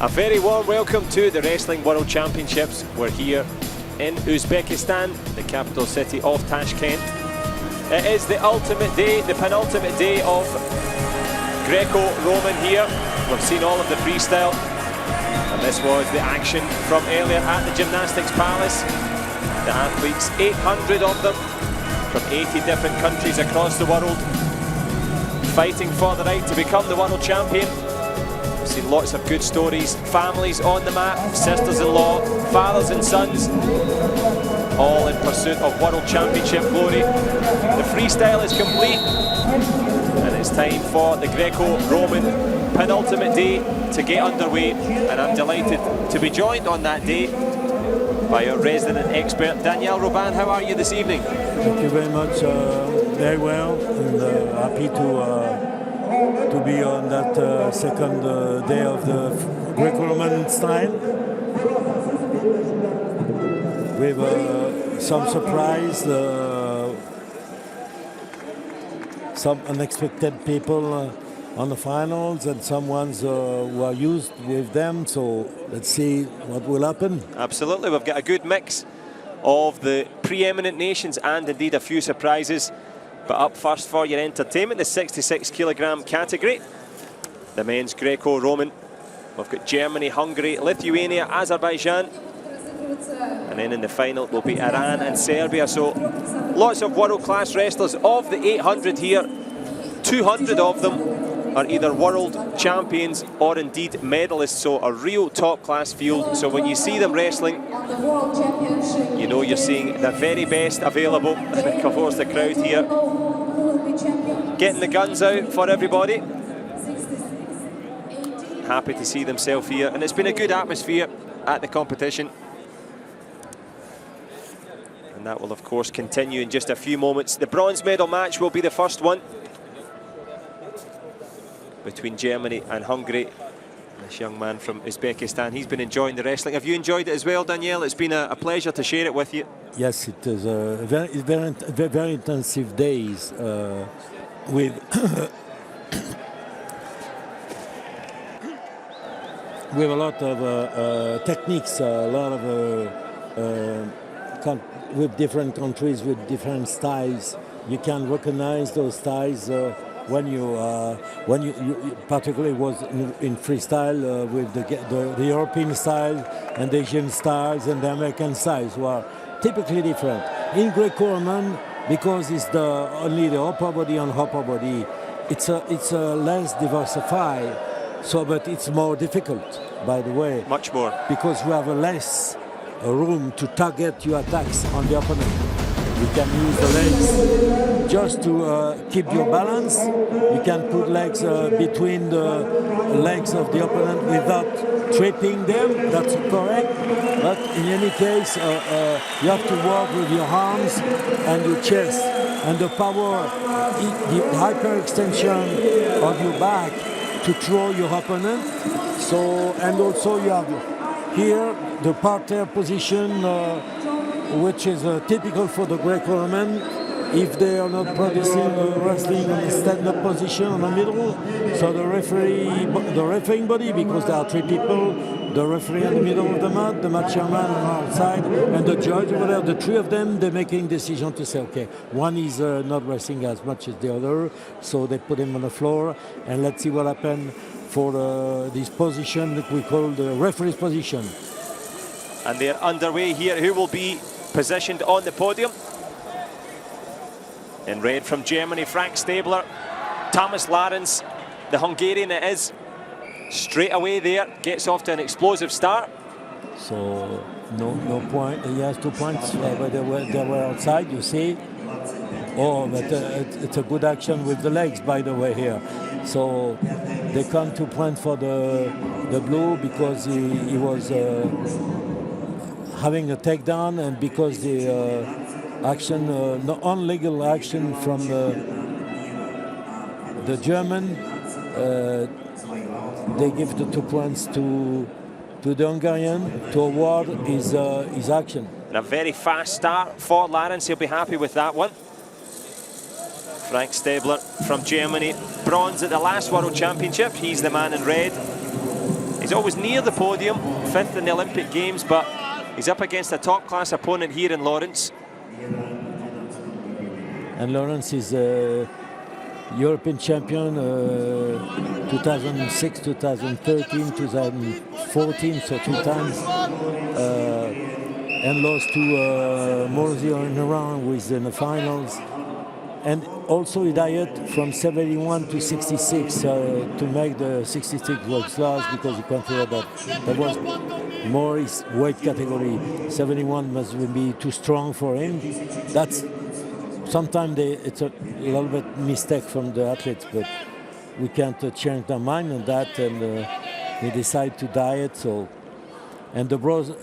A very warm welcome to the Wrestling World Championships. We're here in Uzbekistan, the capital city of Tashkent. It is the ultimate day, the penultimate day of Greco-Roman here. We've seen all of the freestyle, and this was the action from earlier at the Gymnastics Palace. The athletes, 800 of them, from 80 different countries across the world, fighting for the right to become the world champion. We've seen lots of good stories, families on the mat, sisters-in-law, fathers and sons, all in pursuit of World Championship glory. The freestyle is complete, and it's time for the Greco-Roman penultimate day to get underway, and I'm delighted to be joined on that day by our resident expert, Daniel Robin. How are you this evening? Thank you very much, very well, and happy to be on that second day of the Greco-Roman style with some surprise, some unexpected people on the finals, and some ones who are used with them. So let's see what will happen. Absolutely, we've got a good mix of the preeminent nations and indeed a few surprises. But up first for your entertainment, the 66 kilogram category, the men's Greco-Roman. We've got Germany, Hungary, Lithuania, Azerbaijan, and then in the final will be Iran and Serbia. So lots of world-class wrestlers. Of the 800 here, 200 of them are either world champions or indeed medalists, so a real top-class field. So when you see them wrestling, you know you're seeing the very best available. Of course, the crowd here getting the guns out for everybody. Happy to see themselves here, and it's been a good atmosphere at the competition. And that will, of course, continue in just a few moments. The bronze medal match will be the first one between Germany and Hungary. This young man from Uzbekistan, he's been enjoying the wrestling. Have you enjoyed it as well, Danielle? It's been a pleasure to share it with you. Yes, it is very intensive days with with a lot of techniques, a lot of with different countries, with different styles. You can recognize those styles when you particularly was in freestyle with the European style and the Asian styles and the American styles, who are typically different. In Greco-Roman, because it's only the upper body and upper body, it's less diversified. So, but it's more difficult, by the way. Much more. Because you have less room to target your attacks on the opponent. You can use the legs just to keep your balance. You can put legs between the legs of the opponent without tripping them. That's correct. But in any case, you have to work with your arms and your chest and the power, the hyperextension of your back to throw your opponent. So, and also you have here the parterre position, which is typical for the Greco-Roman. If they are not producing wrestling in a stand-up position in the middle, so the refereeing body, because there are three people, the referee in the middle of the mat, the match chairman on outside, and the judge over there, the three of them, they're making decision to say, okay, one is not wrestling as much as the other, so they put him on the floor, and let's see what happens for this position that we call the referee's position. And they're underway here. Who will be positioned on the podium? In red from Germany, Frank Stabler. Thomas Larens, the Hungarian it is, straight away there, gets off to an explosive start. So no point. He has 2 points, but they were outside, you see. Oh, but it's a good action with the legs, by the way, here. So they come 2 points for the blue because he was having a takedown, and because the action, non-legal action from the German, they give the 2 points to the Hungarian to award his action. And a very fast start for Larens. He'll be happy with that one. Frank Stabler from Germany, bronze at the last World Championship. He's the man in red. He's He's always near the podium, 5th in the Olympic Games, but he's up against a top-class opponent here in Lawrence. And Lawrence is European champion 2006, 2013, 2014, so 2 times. And lost to Morzio in Iran in the finals. And also he died from 71 to 66 to make the 66 world class, because he considered that was more his weight category. 71 must be too strong for him. That's sometimes it's a little bit mistake from the athletes, but we can't change their mind on that, and they decide to diet. So, and the brother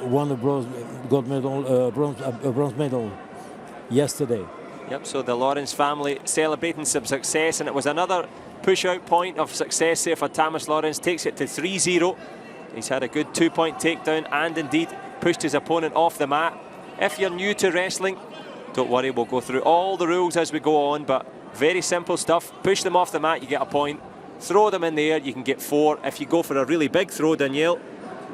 won a bronze medal yesterday. Yep, so the Lawrence family celebrating some success, and it was another push-out point of success there for Thomas Lawrence. Takes it to 3-0. He's had a good 2-point takedown and indeed pushed his opponent off the mat. If you're new to wrestling, don't worry, we'll go through all the rules as we go on, but very simple stuff. Push them off the mat, you get a point. Throw them in the air, you can get 4. If you go for a really big throw, Danielle.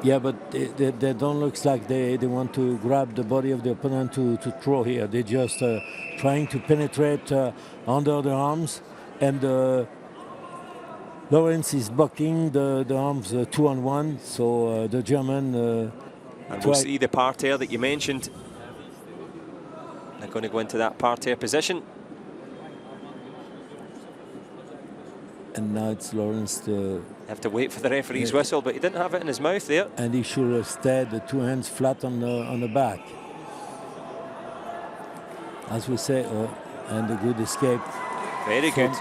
Yeah, but they don't look like they want to grab the body of the opponent to throw here. They're just trying to penetrate under the arms, and Lawrence is blocking the arms 2-on-1, so the German... and we'll see the parterre that you mentioned. They're going to go into that parterre position. And now it's Lawrence to... Have to wait for the referee's whistle, but he didn't have it in his mouth there. And he should have stayed the 2 hands flat on the back. As we say, and a good escape. Very good.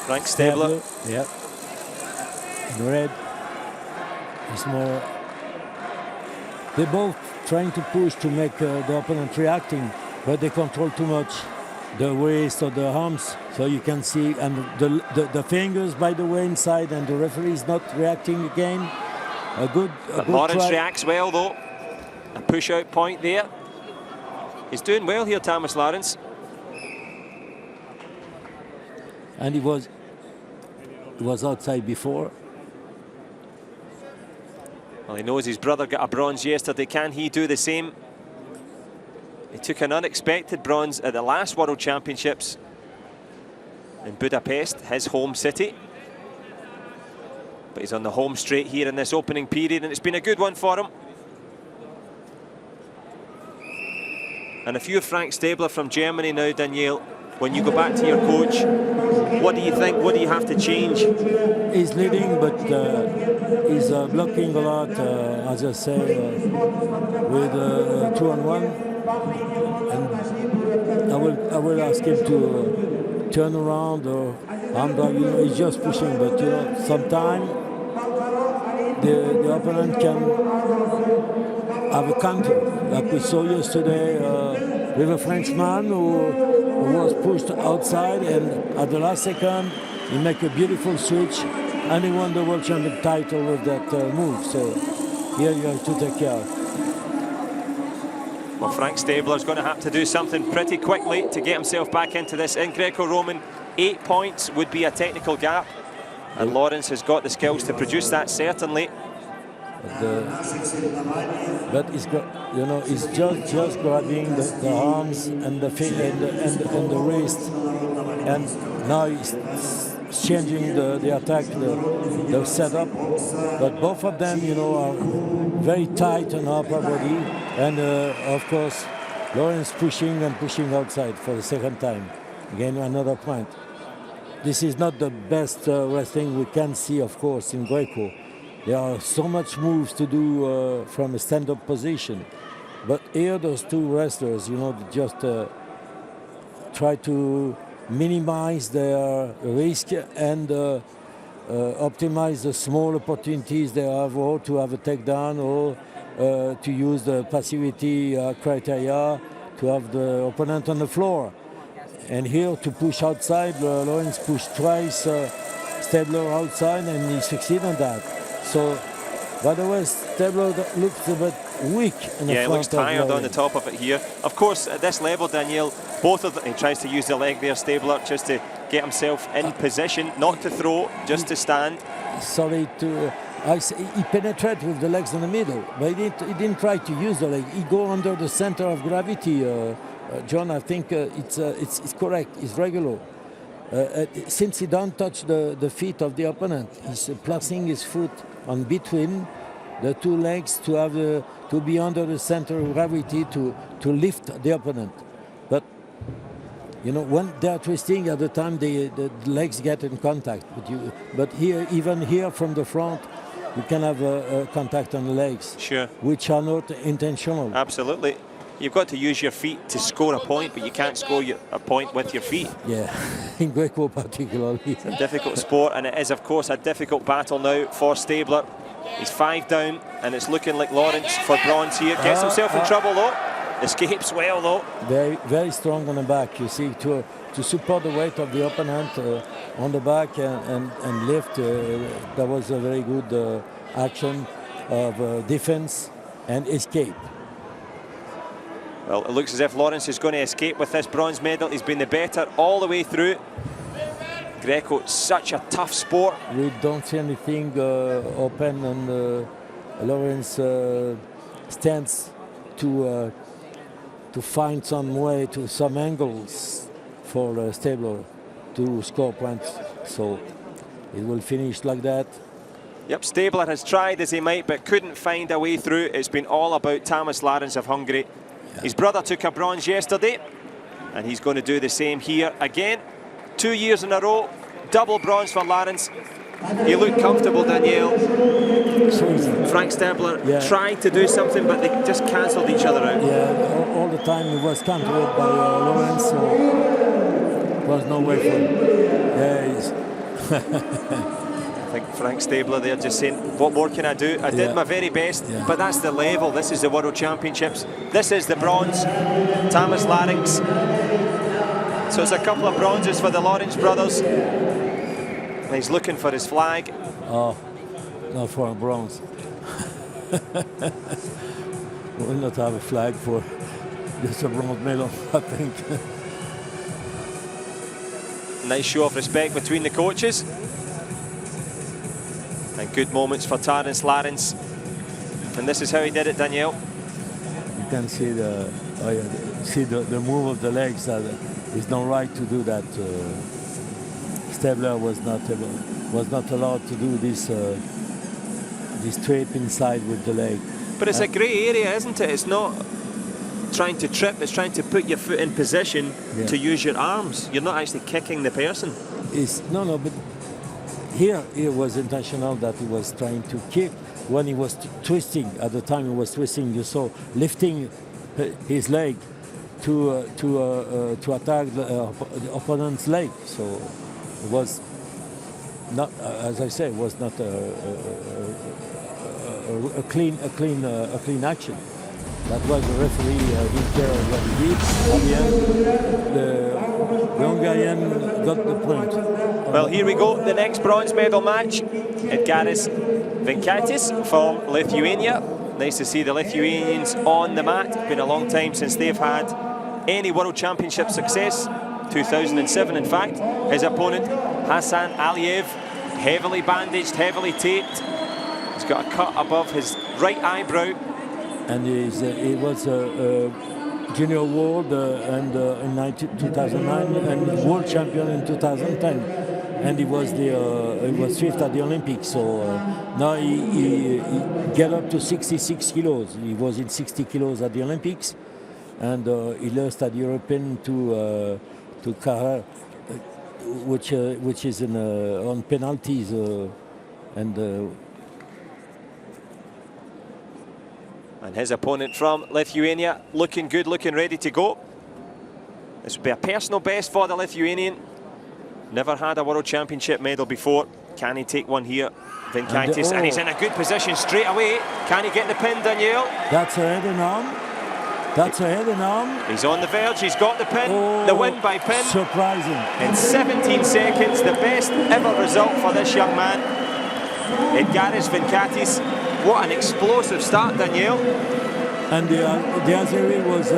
Frank Stabler. Yeah. In red. It's more... They're both trying to push to make the opponent reacting, but they control too much the waist or the arms, so you can see, and the fingers, by the way, inside, and the referee is not reacting again. A good Lawrence try. reacts well though. A push-out point there. He's doing well here, Thomas Lawrence. And he was outside before. Well, he knows his brother got a bronze yesterday. Can he do the same? He took an unexpected bronze at the last World Championships in Budapest, his home city. But he's on the home straight here in this opening period, and it's been a good one for him. And if you're Frank Stabler from Germany now, Danielle, when you go back to your coach, what do you think? What do you have to change? He's leading, but he's blocking a lot, as I say, with 2-on-1. And I will ask him to turn around or armbar. You know, he's just pushing, but you know, sometimes the opponent can have a counter, like we saw yesterday with a Frenchman who was pushed outside, and at the last second he make a beautiful switch, and he won the world champion title with that move. So here you have to take care. Well, Frank Stabler's going to have to do something pretty quickly to get himself back into this. In Greco-Roman, 8 points would be a technical gap, and Lawrence has got the skills to produce that, certainly. But he's got, you know, he's just grabbing the arms and the feet and the wrist, and now he's changing the attack, the setup. But both of them, you know, are very tight on upper body, and of course, Lawrence pushing and pushing outside for the second time. Again, another point. This is not the best wrestling we can see, of course, in Greco. There are so much moves to do from a stand-up position. But here, those two wrestlers, you know, just try to minimize their risk and optimize the small opportunities they have, or to have a takedown, or to use the passivity criteria to have the opponent on the floor. And here, to push outside, Lawrence pushed twice Stabler outside, and he succeeded on that. So, by the way, Stabler looks a bit weak in the front. Yeah, he looks tired on the top of it here. Of course, at this level, Danielle, both of them, he tries to use the leg there, Stabler, just to get himself in position, not to throw, just to stand. Sorry to... he penetrated with the legs in the middle, but he didn't try to use the leg. He go under the center of gravity, John. I think it's correct. It's regular. Since he don't touch the feet of the opponent, he's placing his foot on between the two legs to have to be under the center of gravity to lift the opponent. But you know, when they are twisting at the time, the legs get in contact. But here, even here from the front, you can have a contact on the legs, sure, which are not intentional. Absolutely. You've got to use your feet to score a point, but you can't score a point with your feet. Yeah, in Greco particularly. It's a difficult sport, and it is, of course, a difficult battle now for Stabler. He's 5 down, and it's looking like Lawrence for bronze here. Gets himself in trouble, though. Escapes well, though. Very, very strong on the back, you see, to support the weight of the opponent on the back and lift. That was a very good action of defense and escape. Well, it looks as if Lawrence is going to escape with this bronze medal. He's been the better all the way through. Greco, such a tough sport. We don't see anything open, and Lawrence stands to find some way, to some angles for Stabler to score points. So it will finish like that. Yep, Stabler has tried as he might, but couldn't find a way through. It's been all about Thomas Lawrence of Hungary. His brother took a bronze yesterday, and he's going to do the same here again. 2 years in a row, double bronze for Lawrence. He looked comfortable, Danielle. Frank Stabler tried to do something, but they just cancelled each other out. Yeah, all the time he was controlled by Lawrence, so there was no way for him. Yeah, I think Frank Stabler there just saying, what more can I do? I did my very best, but that's the level. This is the World Championships. This is the bronze, Thomas Lawrence. So it's a couple of bronzes for the Lawrence brothers. And he's looking for his flag. Oh, not for a bronze. We'll not have a flag for just a bronze medal, I think. Nice show of respect between the coaches. And good moments for Thomas Lawrence. And this is how he did it, Danielle. You can see the move of the legs. It's not right to do that. Stabler was not allowed to do this trip inside with the leg. But it's a grey area, isn't it? It's not trying to trip, it's trying to put your foot in position to use your arms. You're not actually kicking the person. No, but here it was intentional that he was trying to kick. When he was twisting, at the time he was twisting, you saw lifting his leg to attack the opponent's leg. So it was not, as I say, it was not a clean action. That was the referee didn't care what he did. At the end, the Hungarian got the point. Well, here we go, the next bronze medal match. Edgaras Venkatis from Lithuania. Nice to see the Lithuanians on the mat. It's been a long time since they've had any World Championship success. 2007, in fact. His opponent, Hassan Aliyev, heavily bandaged, heavily taped. He's got a cut above his right eyebrow. And he was junior world and in 2009 and world champion in 2010, and he was fifth at the Olympics. So now he get up to 66 kilos. He was in 60 kilos at the Olympics, and he lost at the European to Carrer, which is on penalties And his opponent from Lithuania looking good, looking ready to go. This would be a personal best for the Lithuanian. Never had a World Championship medal before. Can he take one here? Venkaitis, and he's in a good position straight away. Can he get the pin, Danielle? That's a head and arm. That's a head and arm. He's on the verge, he's got the pin. The win by pin. Surprising. In 17 seconds, the best ever result for this young man. Edgaras Venkaitis. What an explosive start, Danielle. And the Azeri was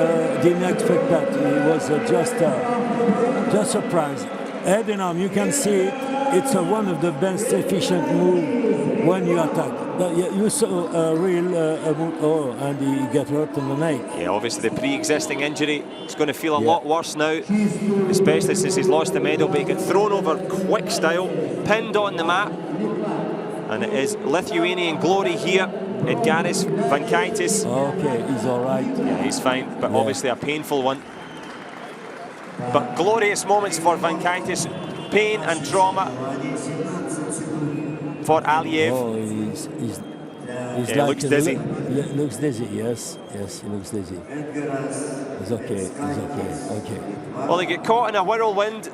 didn't expect that. He was just surprised. head and arm, you can see it. It's one of the best efficient moves when you attack. You saw a real move, and he got hurt in the neck. Yeah, obviously the pre-existing injury is going to feel a lot worse now, especially since he's lost the medal, but he got thrown over quick style, pinned on the mat, and it is Lithuanian glory here, Edgaris Vankaitis. Okay, he's all right. Yeah, he's fine, but obviously a painful one. But glorious moments for Vankaitis, pain and trauma for Aliev. Oh, he's Yeah, like looks dizzy. Looks dizzy, yes, he looks dizzy. He's okay, okay. Well, they get caught in a whirlwind,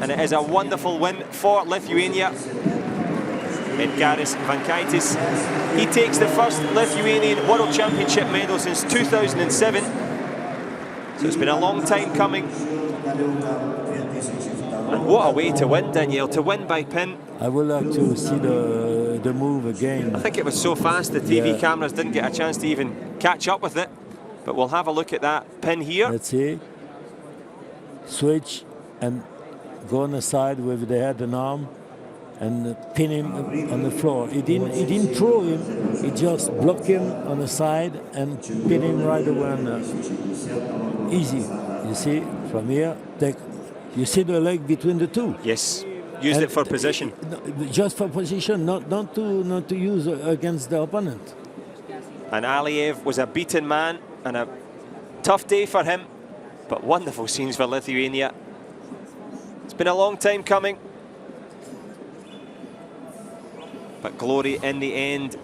and it is a wonderful win for Lithuania. Edgaris Vankaitis, he takes the first Lithuanian World Championship medal since 2007. So it's been a long time coming. And what a way to win, Danielle, to win by pin. I would like to see the move again. I think it was so fast the TV cameras didn't get a chance to even catch up with it. But we'll have a look at that pin here. Let's see. Switch and go on the side with the head and arm and pin him on the floor. He didn't throw him, he just blocked him on the side and pin him right away. Easy. You see, from here, you see the leg between the two. Yes, used it for position. Just for position, not to use against the opponent. And Aliev was a beaten man and a tough day for him, but wonderful scenes for Lithuania. It's been a long time coming, but glory in the end.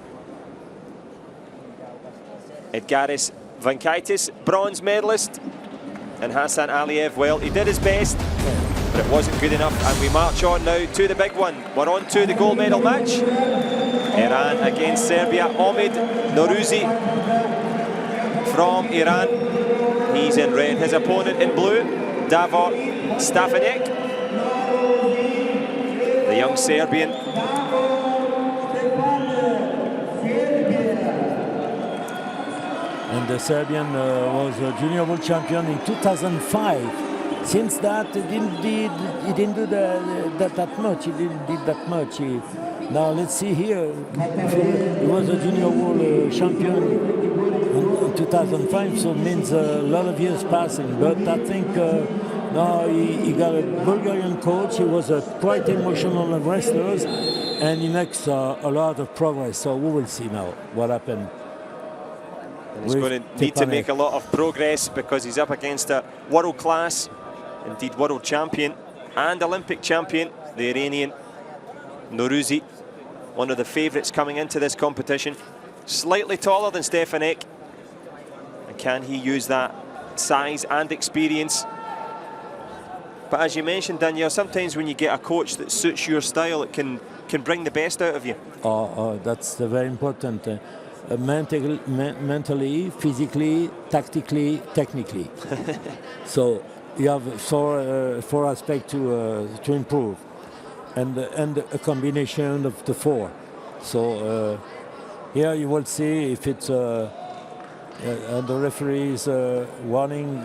Edgaris Vankaitis, bronze medalist, and Hassan Aliev, well, he did his best, but it wasn't good enough, and we march on now to the big one. We're on to the gold medal match. Iran against Serbia. Omid Noruzi from Iran, he's in red. His opponent in blue, Davor Stefanek, the young Serbian. And the Serbian was a junior world champion in 2005. Since that, he didn't do that much. He didn't did that much. Now let's see here. He was a junior world champion in 2005, so it means a lot of years passing. But I think now he got a Bulgarian coach. He was quite emotional wrestler, and he makes a lot of progress. So we will see now what happened. And he's going to need to make a lot of progress because he's up against a world-class, indeed world champion and Olympic champion, the Iranian Noruzi, one of the favourites coming into this competition. Slightly taller than Stefanek. And can he use that size and experience? But as you mentioned, Danielle, sometimes when you get a coach that suits your style, it can bring the best out of you. Oh, that's very important. Mentally, physically, tactically, technically. So you have four aspects to improve, and a combination of the four. So here you will see if it's and the referee is warning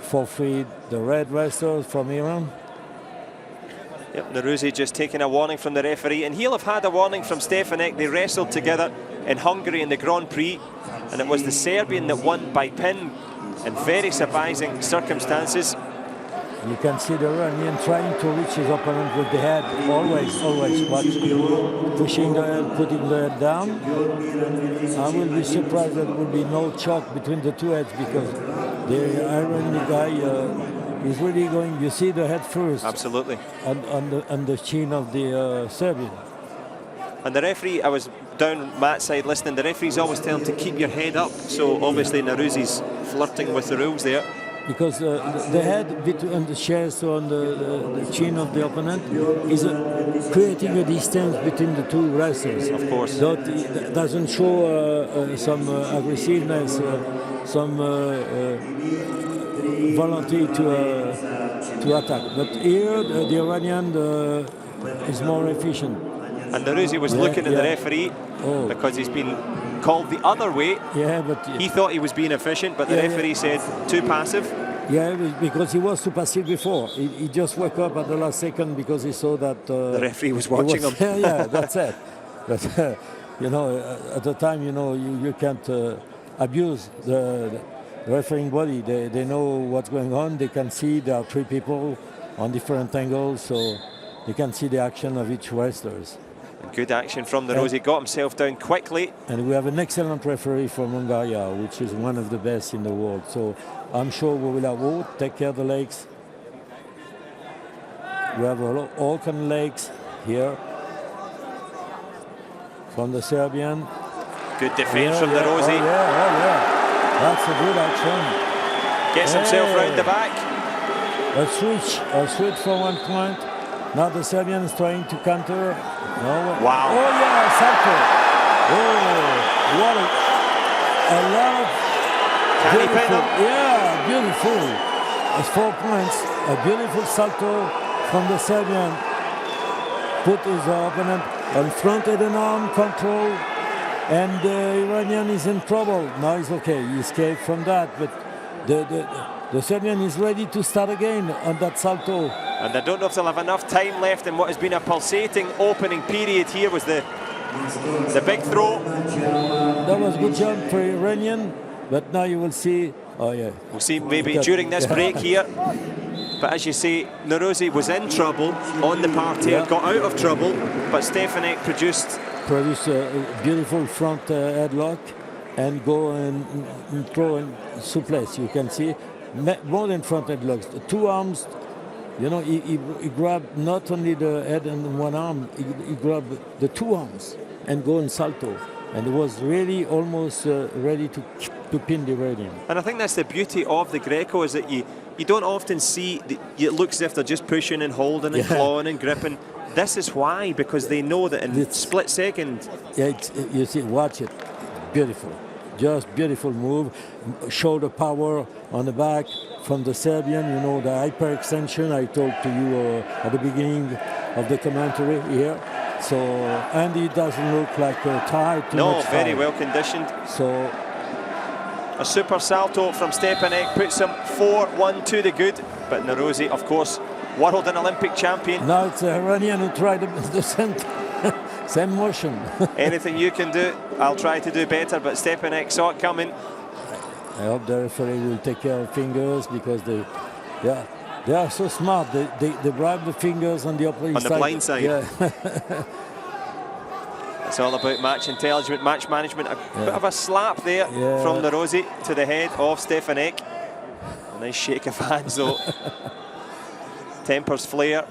forfeit the red wrestlers from Iran. Yep, Noruzi just taking a warning from the referee, and he'll have had a warning from Stefanek. They wrestled together in Hungary in the Grand Prix, and it was the Serbian that won by pin in very surprising circumstances. You can see the Iranian trying to reach his opponent with the head, always watch, pushing the head, putting the head down. I will be surprised that there will be no choke between the two heads, because the Iranian guy is really going, you see the head first. Absolutely. On the chin of the Serbian. And the referee, I was down Matt's side listening, the referee's always telling him to keep your head up, so obviously Noruzi's flirting with the rules there. Because the head between the chest on the chin of the opponent is creating a distance between the two wrestlers. Of course. That doesn't show some aggressiveness, some volunteer to attack. But here, the Iranian is more efficient. And Noruzi was looking at the referee because he's been called the other way. Yeah, but he thought he was being efficient, but the referee said too passive. Yeah, because he was too passive before. He just woke up at the last second because he saw that the referee was watching him. Yeah, that's it. But you know, at the time, you know, you can't abuse the refereeing body. They know what's going on. They can see there are three people on different angles, so they can see the action of each wrestlers. Good action from Nerozzi, got himself down quickly. And we have an excellent referee from Hungary, which is one of the best in the world. So I'm sure we will have all take care of the legs. We have all kind of legs here from the Serbian. Good defense from Nerozzi. That's a good action. Gets himself round the back. A switch from one point. Now the Serbian is trying to counter. No. Wow. Oh yeah, salto. Oh, what a lot of Can he pin him? Yeah, beautiful. It's 4 points. A beautiful salto from the Serbian. Put his opponent on front-headed arm control, and the Iranian is in trouble. Now he's okay. He escaped from that, but the Serbian is ready to start again on that salto. And I don't know if they'll have enough time left in what has been a pulsating opening period. Here was the big throw. That was a good job for Iranian, but now you will see. Oh yeah. We'll see maybe during this break here. But as you say, Nerozzi was in trouble on the party, got out of trouble, but Stefanek produced a beautiful front headlock and go and throw and suplex. You can see more than front headlocks. The two arms. You know, he grabbed not only the head and one arm, he grabbed the two arms and go in salto. And it was really almost ready to pin the Iranian. And I think that's the beauty of the Greco, is that you don't often see, it looks as if they're just pushing and holding and clawing and gripping. This is why, because they know that in split second. Yeah, you see, watch it. Beautiful. Just beautiful move. Shoulder power on the back. From the Serbian, you know, the hyperextension I told to you at the beginning of the commentary here. So, and he doesn't look like tired. No, very well conditioned. So, a super salto from Stepanek puts him 4-1 to the good. But Nerozzi, of course, world and Olympic champion. Now it's the Iranian who tried the same motion. Anything you can do, I'll try to do better. But Stepanek saw it coming. I hope the referee will take care of fingers, because they are so smart. They bribe the fingers on the opposite side. On the blind side. Yeah. It's all about match intelligence, match management. A bit of a slap there from Nerozzi to the head of Stefanek. A nice shake of hands though. Tempers flare.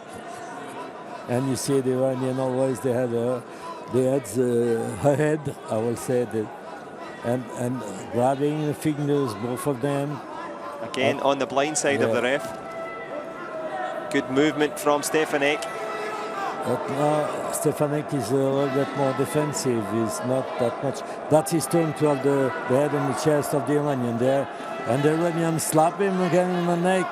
And you see the Iranian always, they had her head, I will say that. And grabbing the fingers, both of them. Again, on the blind side of the ref. Good movement from Stefanek. But now Stefanek is a little bit more defensive. He's not that much. That's his turn to have the head on the chest of the Iranian there. And the Iranian slap him again in the neck.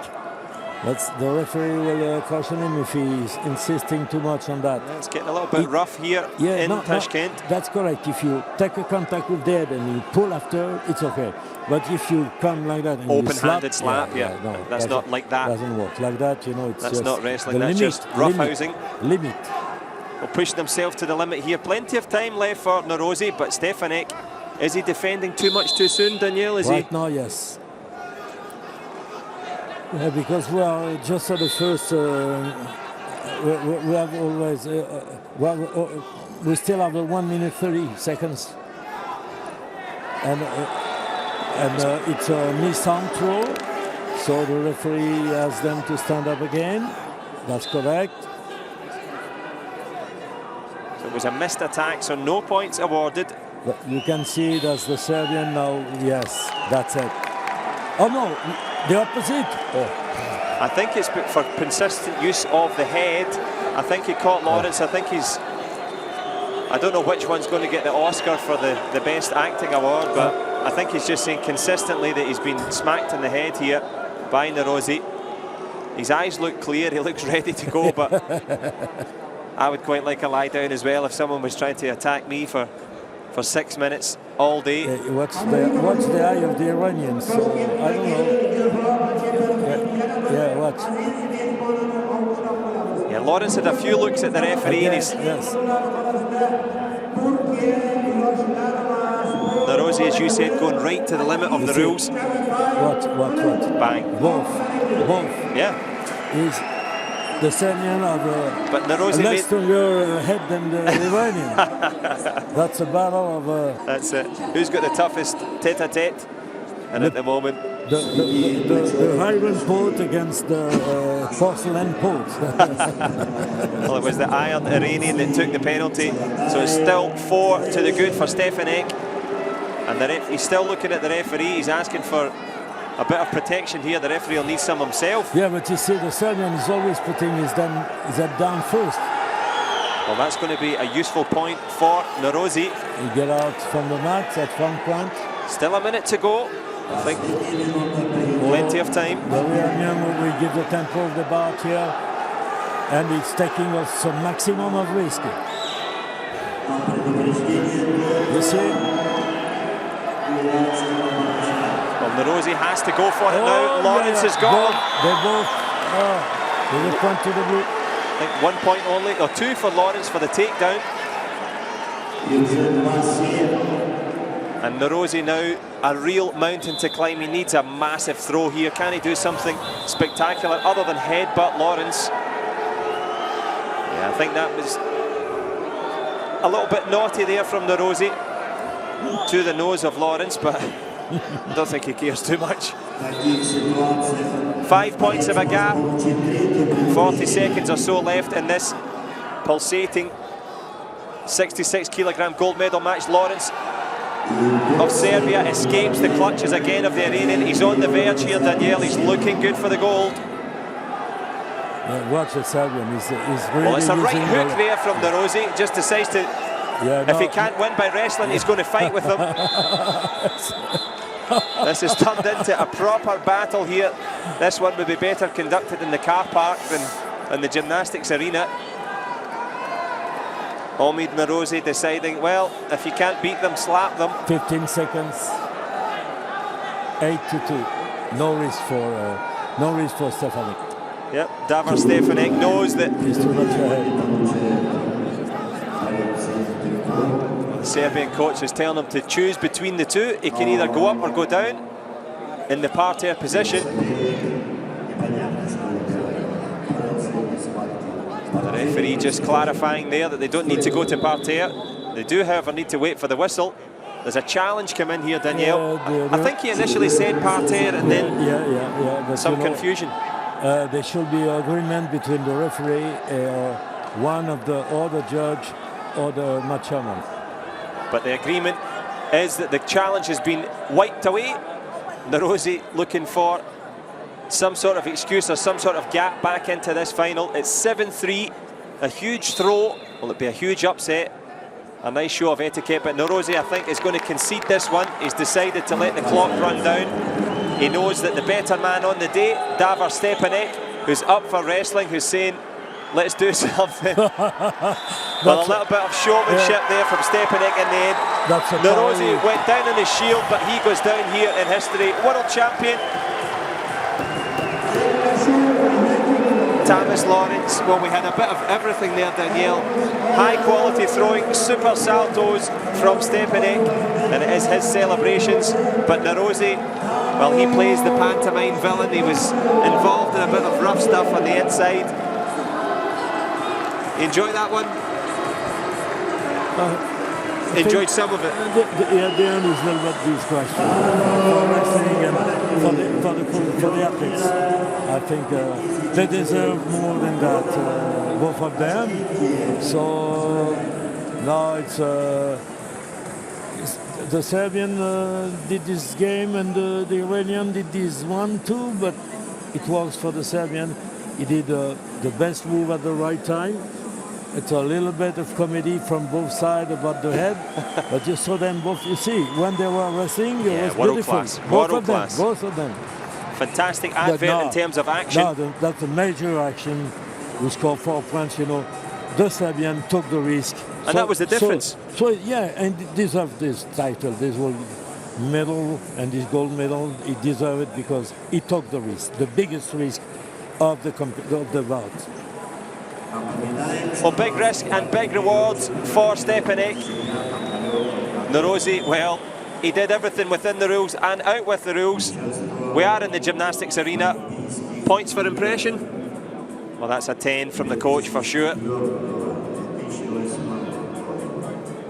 The referee will caution him if he's insisting too much on that. It's getting a little bit rough here in Tashkent. That's correct. If you take a contact with the head and you pull after, it's okay. But if you come like that and open-handed slap, no, that's not like that. Doesn't work like that. You know, it's that's just not wrestling. That's just roughhousing. Limit. Well, pushing himself to the limit here. Plenty of time left for Nerozzi, but Stefanek, is he defending too much too soon, Daniel? Right now, yes. Yeah, because we are just at the first. We have always. We still have 1 minute 30 seconds, and it's a missed arm throw. So the referee asks them to stand up again. That's correct. So it was a missed attack, so no points awarded. But you can see that's the Serbian now. Yes, that's it. Oh no. The opposite. Oh. I think it's for consistent use of the head. I think he caught Lawrence. I think he's. I don't know which one's going to get the Oscar for the best acting award, but I think he's just saying consistently that he's been smacked in the head here by Nerozzi. His eyes look clear. He looks ready to go, but I would quite like a lie down as well if someone was trying to attack me for 6 minutes. all day. What's the eye of the Iranians? So, I don't know. Yeah, what? Yeah, Lawrence had a few looks at the referee. Yes. Narosi, as you said, going right to the limit of the rules. What? Bang. Both. Yeah. Is the Serbian of but Narosi a less stronger head than the Iranian. That's a battle of... That's it. Who's got the toughest tete-a-tete? And at the moment... The iron pot against the porcelain pot. Well, it was the iron Iranian that took the penalty. So it's still 4 to the good for Stefanek. And he's still looking at the referee. He's asking for a bit of protection here. The referee will need some himself. Yeah, but you see, the Serbian is always putting his head down first. Well, that's going to be a useful point for Narosi. He get out from the mat at one point. Still a minute to go. I think plenty of time. The Iranian will give the tempo of the bout here, and it's taking us some maximum of risk. You see? Well, Narosi has to go for it now. Lawrence has got him. They both. They point to the blue. I think 1 point only, or 2 for Lawrence for the takedown. And Narosi now a real mountain to climb. He needs a massive throw here. Can he do something spectacular other than headbutt Lawrence? Yeah, I think that was a little bit naughty there from Narosi to the nose of Lawrence, but I don't think he cares too much. 5 points of a gap. 40 seconds or so left in this pulsating 66 kilogram gold medal match. Lawrence of Serbia escapes the clutches again of the Iranian. He's on the verge here, Danielle. He's looking good for the gold. Yeah, watch the Serbian. He's really well, it's a right hook there from Narosi. Just decides to, if he can't win by wrestling, he's going to fight with him. This has turned into a proper battle here. This one would be better conducted in the car park than in the gymnastics arena. Omid Narosi deciding, well, if you can't beat them, slap them. 15 seconds. 8-2. No risk for Stefanek. Yep, Davor Stefanek knows that he's too much ahead. The Serbian coach is telling him to choose between the two. He can either go up or go down in the parterre position. The referee just clarifying there that they don't need to go to parterre. They do, however, need to wait for the whistle. There's a challenge come in here, Danielle. I think he initially said parterre and then but some confusion. There should be agreement between the referee, one of the other judge, or the match chairman. But the agreement is that the challenge has been wiped away. Narosi looking for some sort of excuse or some sort of gap back into this final. It's 7-3, a huge throw. Will it be a huge upset? A nice show of etiquette, but Narosi, I think, is going to concede this one. He's decided to let the clock run down. He knows that the better man on the day, Davor Stepanek, who's up for wrestling, who's saying, let's do something. Well, a little bit of showmanship there from Stepanek in the end. Narosi went down on his shield, but he goes down here in history. World champion. Tamis Lawrence. Well, we had a bit of everything there, Danielle. High quality throwing, super saltos from Stepanek, and it is his celebrations. But Narosi, well, he plays the pantomime villain. He was involved in a bit of rough stuff on the inside. You enjoy that one? Enjoyed some of it. The end is a little bit disgraceful for wrestling and for the athletes. I think they deserve more than that, both of them. So now it's the Serbian did this game and the Iranian did this one too, but it works for the Serbian. He did the best move at the right time. It's a little bit of comedy from both sides about the head, but you saw them both. You see, when they were wrestling, it was beautiful. Class. World class. Both of them. Fantastic advert in terms of action. No, that's a major action. We scored 4 points. You know, the Serbian took the risk And that was the difference. So yeah, and he deserved this title, this world medal and this gold medal. He deserved it because he took the risk, the biggest risk of the bout. Well, big risk and big rewards for Stepanek. Norozi, well, he did everything within the rules and out with the rules. We are in the gymnastics arena. Points for impression? Well, that's a 10 from the coach for sure.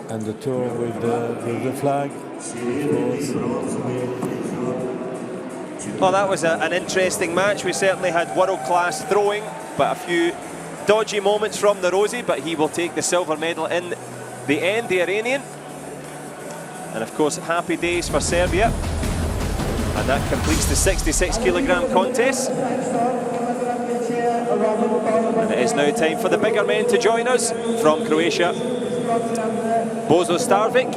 And the tour with the flag, of course. Well, that was an interesting match. We certainly had world-class throwing, but a few dodgy moments from Norozi, but he will take the silver medal in the end, the Iranian. And of course, happy days for Serbia. And that completes the 66 kilogram contest. And it is now time for the bigger men to join us from Croatia. Bozo Starvik.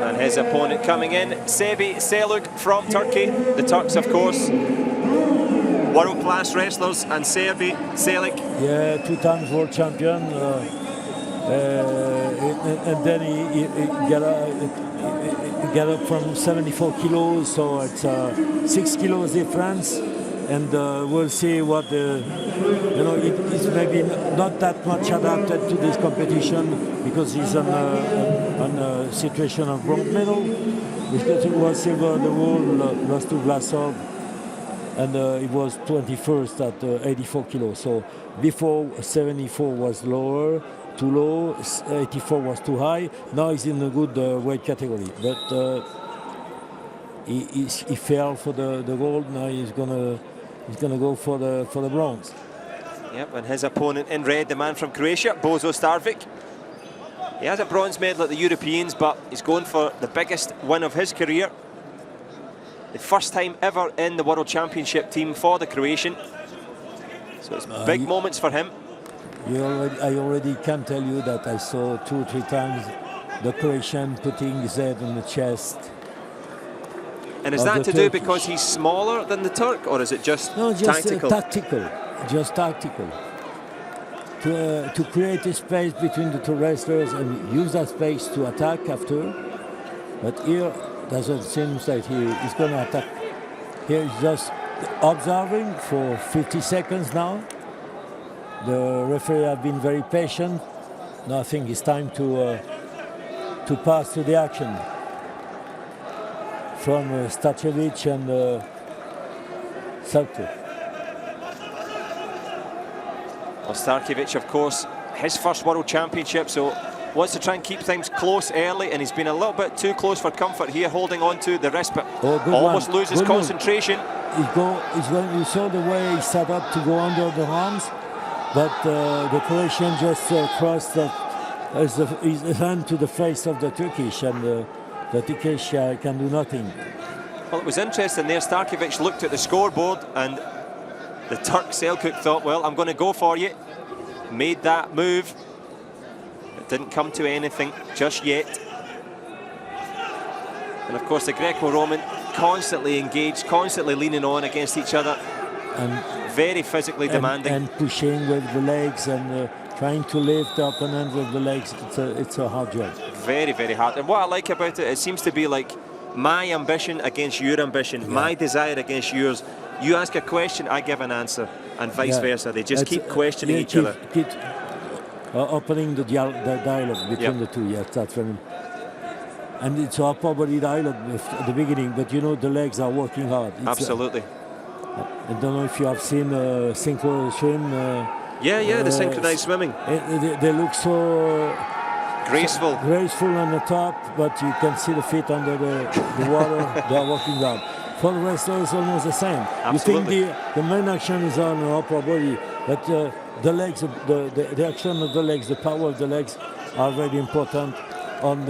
And his opponent coming in, Sebi Seluk from Turkey. The Turks, of course, world-class wrestlers, and Sebi Seluk. Yeah, 2 times world champion. And then he got up from 74 kilos, so it's 6 kilos difference. And we'll see what he's maybe not that much adapted to this competition because he's on a situation of bronze medal. Because it was silver the world, lost to Vlasov, and it was 21st at 84 kilos. So before 74 was lower, too low, 84 was too high. Now he's in a good weight category, but he fell for the gold. Now he's gonna go for the bronze. Yep, and his opponent in red, the man from Croatia, Bozo Starvik. He has a bronze medal at the Europeans, but he's going for the biggest win of his career. The first time ever in the World Championship team for the Croatian. So it's big moments for him. I already can tell you that I saw 2 or 3 times the Croatian putting his head on the chest. And is that to do because he's smaller than the Turk, or is it just tactical? Just tactical. To create a space between the 2 wrestlers and use that space to attack after. But here, doesn't seem like he's going to attack. Here he's just observing for 50 seconds now. The referee has been very patient. Now I think it's time to pass to the action from Stacevic and Sarko. Well, Starkevic, of course, his first World Championship, so wants to try and keep things close early, and he's been a little bit too close for comfort here, holding on to the wrist, but almost loses concentration. You saw the way he set up to go under the arms, but the Croatian just crossed his hand to the face of the Turkish, and the Turkish can do nothing. Well, it was interesting there. Starkevic looked at the scoreboard, and the Turk Selçuk thought, well, I'm going to go for you. Made that move. It didn't come to anything just yet. And of course, the Greco-Roman constantly engaged, constantly leaning on against each other. And very physically demanding. And pushing with the legs and trying to lift the opponent with the legs. It's a hard job. Very, very hard. And what I like about it, it seems to be like my ambition against your ambition, my desire against yours. You ask a question, I give an answer, and vice versa. They just keep questioning each other. Keep opening the dialogue between the two. Yes, that's very. And it's a upper body dialogue at the beginning, but you know the legs are working hard. Absolutely. I don't know if you have seen synchro swim. The synchronized swimming. They look so graceful. Graceful on the top, but you can see the feet under the water. They are working hard. For the wrestler, it's almost the same. Absolutely. You think the main action is on the upper body, but the legs, the action of the legs, the power of the legs are very important on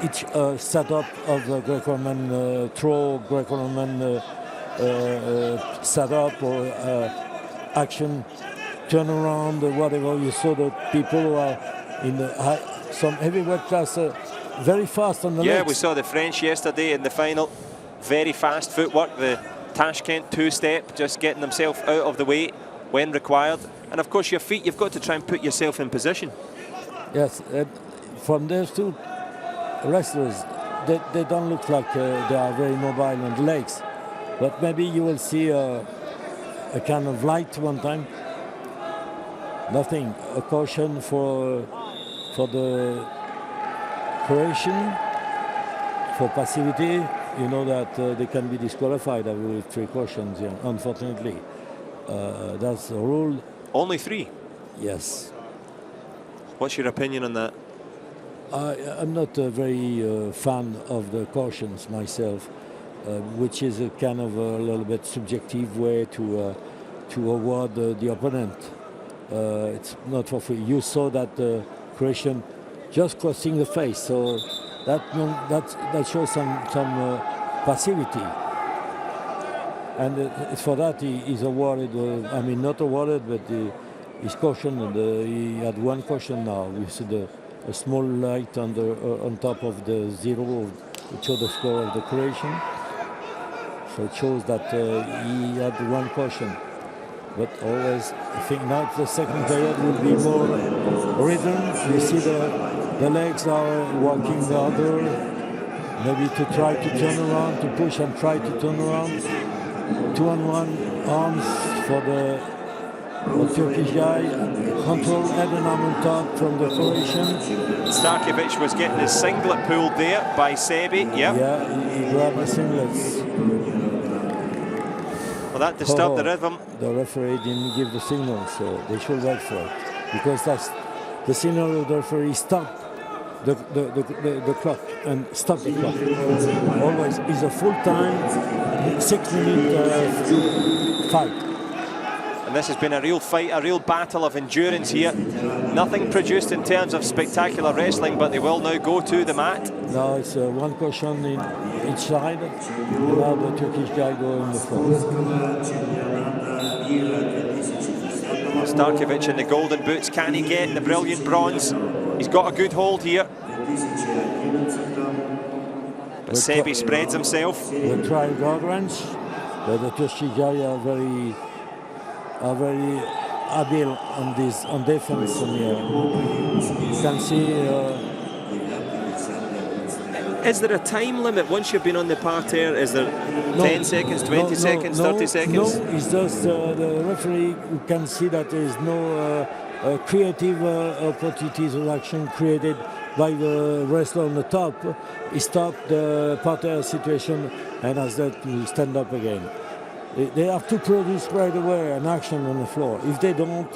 each setup of the Greco-Roman throw, Greco-Roman setup or action, turnaround, or whatever. You saw the people who are in some heavyweight class very fast on the legs. Yeah, we saw the French yesterday in the final. Very fast footwork, the Tashkent 2-step, just getting themselves out of the way when required. And of course your feet, you've got to try and put yourself in position. Yes, from those two wrestlers, they don't look like they are very mobile on the legs. But maybe you will see a kind of light one time. Nothing. A caution for the Croatian for passivity. You know that they can be disqualified with 3 cautions. Yeah, unfortunately, that's the rule. Only 3. Yes. What's your opinion on that? I'm not a very fan of the cautions myself, which is a kind of a little bit subjective way to award the opponent. It's not for free. You saw that Croatian just crossing the face, so that shows some passivity. And for that he's awarded. I mean, not awarded, but he's cautioned. And he had 1 caution now. We see a small light on top of the 0, which shows the score of the Croatian. So it shows that he had 1 caution. But always, I think now the second period will be more rhythm. You see the legs are walking the other, maybe to try to turn around, to push and try to turn around. 2-on-1 arms for the Turkish guy, control head and arm on top from the Croatian. Starkovic was getting his singlet pulled there by Sebi. Yep. Yeah, he grabbed the singlets. Well, that disturbed the rhythm. The referee didn't give the signal, so they should wait for it. Because that's the signal of the referee, stop the clock and stop the clock. Always is a full time, 6-minute fight. And this has been a real fight, a real battle of endurance here. Nothing produced in terms of spectacular wrestling, but they will now go to the mat. Now it's 1 caution in each side. Now the Turkish guy go in the front. Starkovic in the golden boots. Can he get the brilliant bronze? He's got a good hold here. But Sebi spreads himself. We'll try guard wrench, but the Turkish guy are very habile on defense. And you can see. Is there a time limit once you've been on the parterre? Is there 10 seconds, 20 seconds, 30 seconds? No, it's just the referee who can see that there is no creative opportunities of action created by the wrestler on the top. He stopped the parterre situation and has that to stand up again. They have to produce right away an action on the floor. If they don't,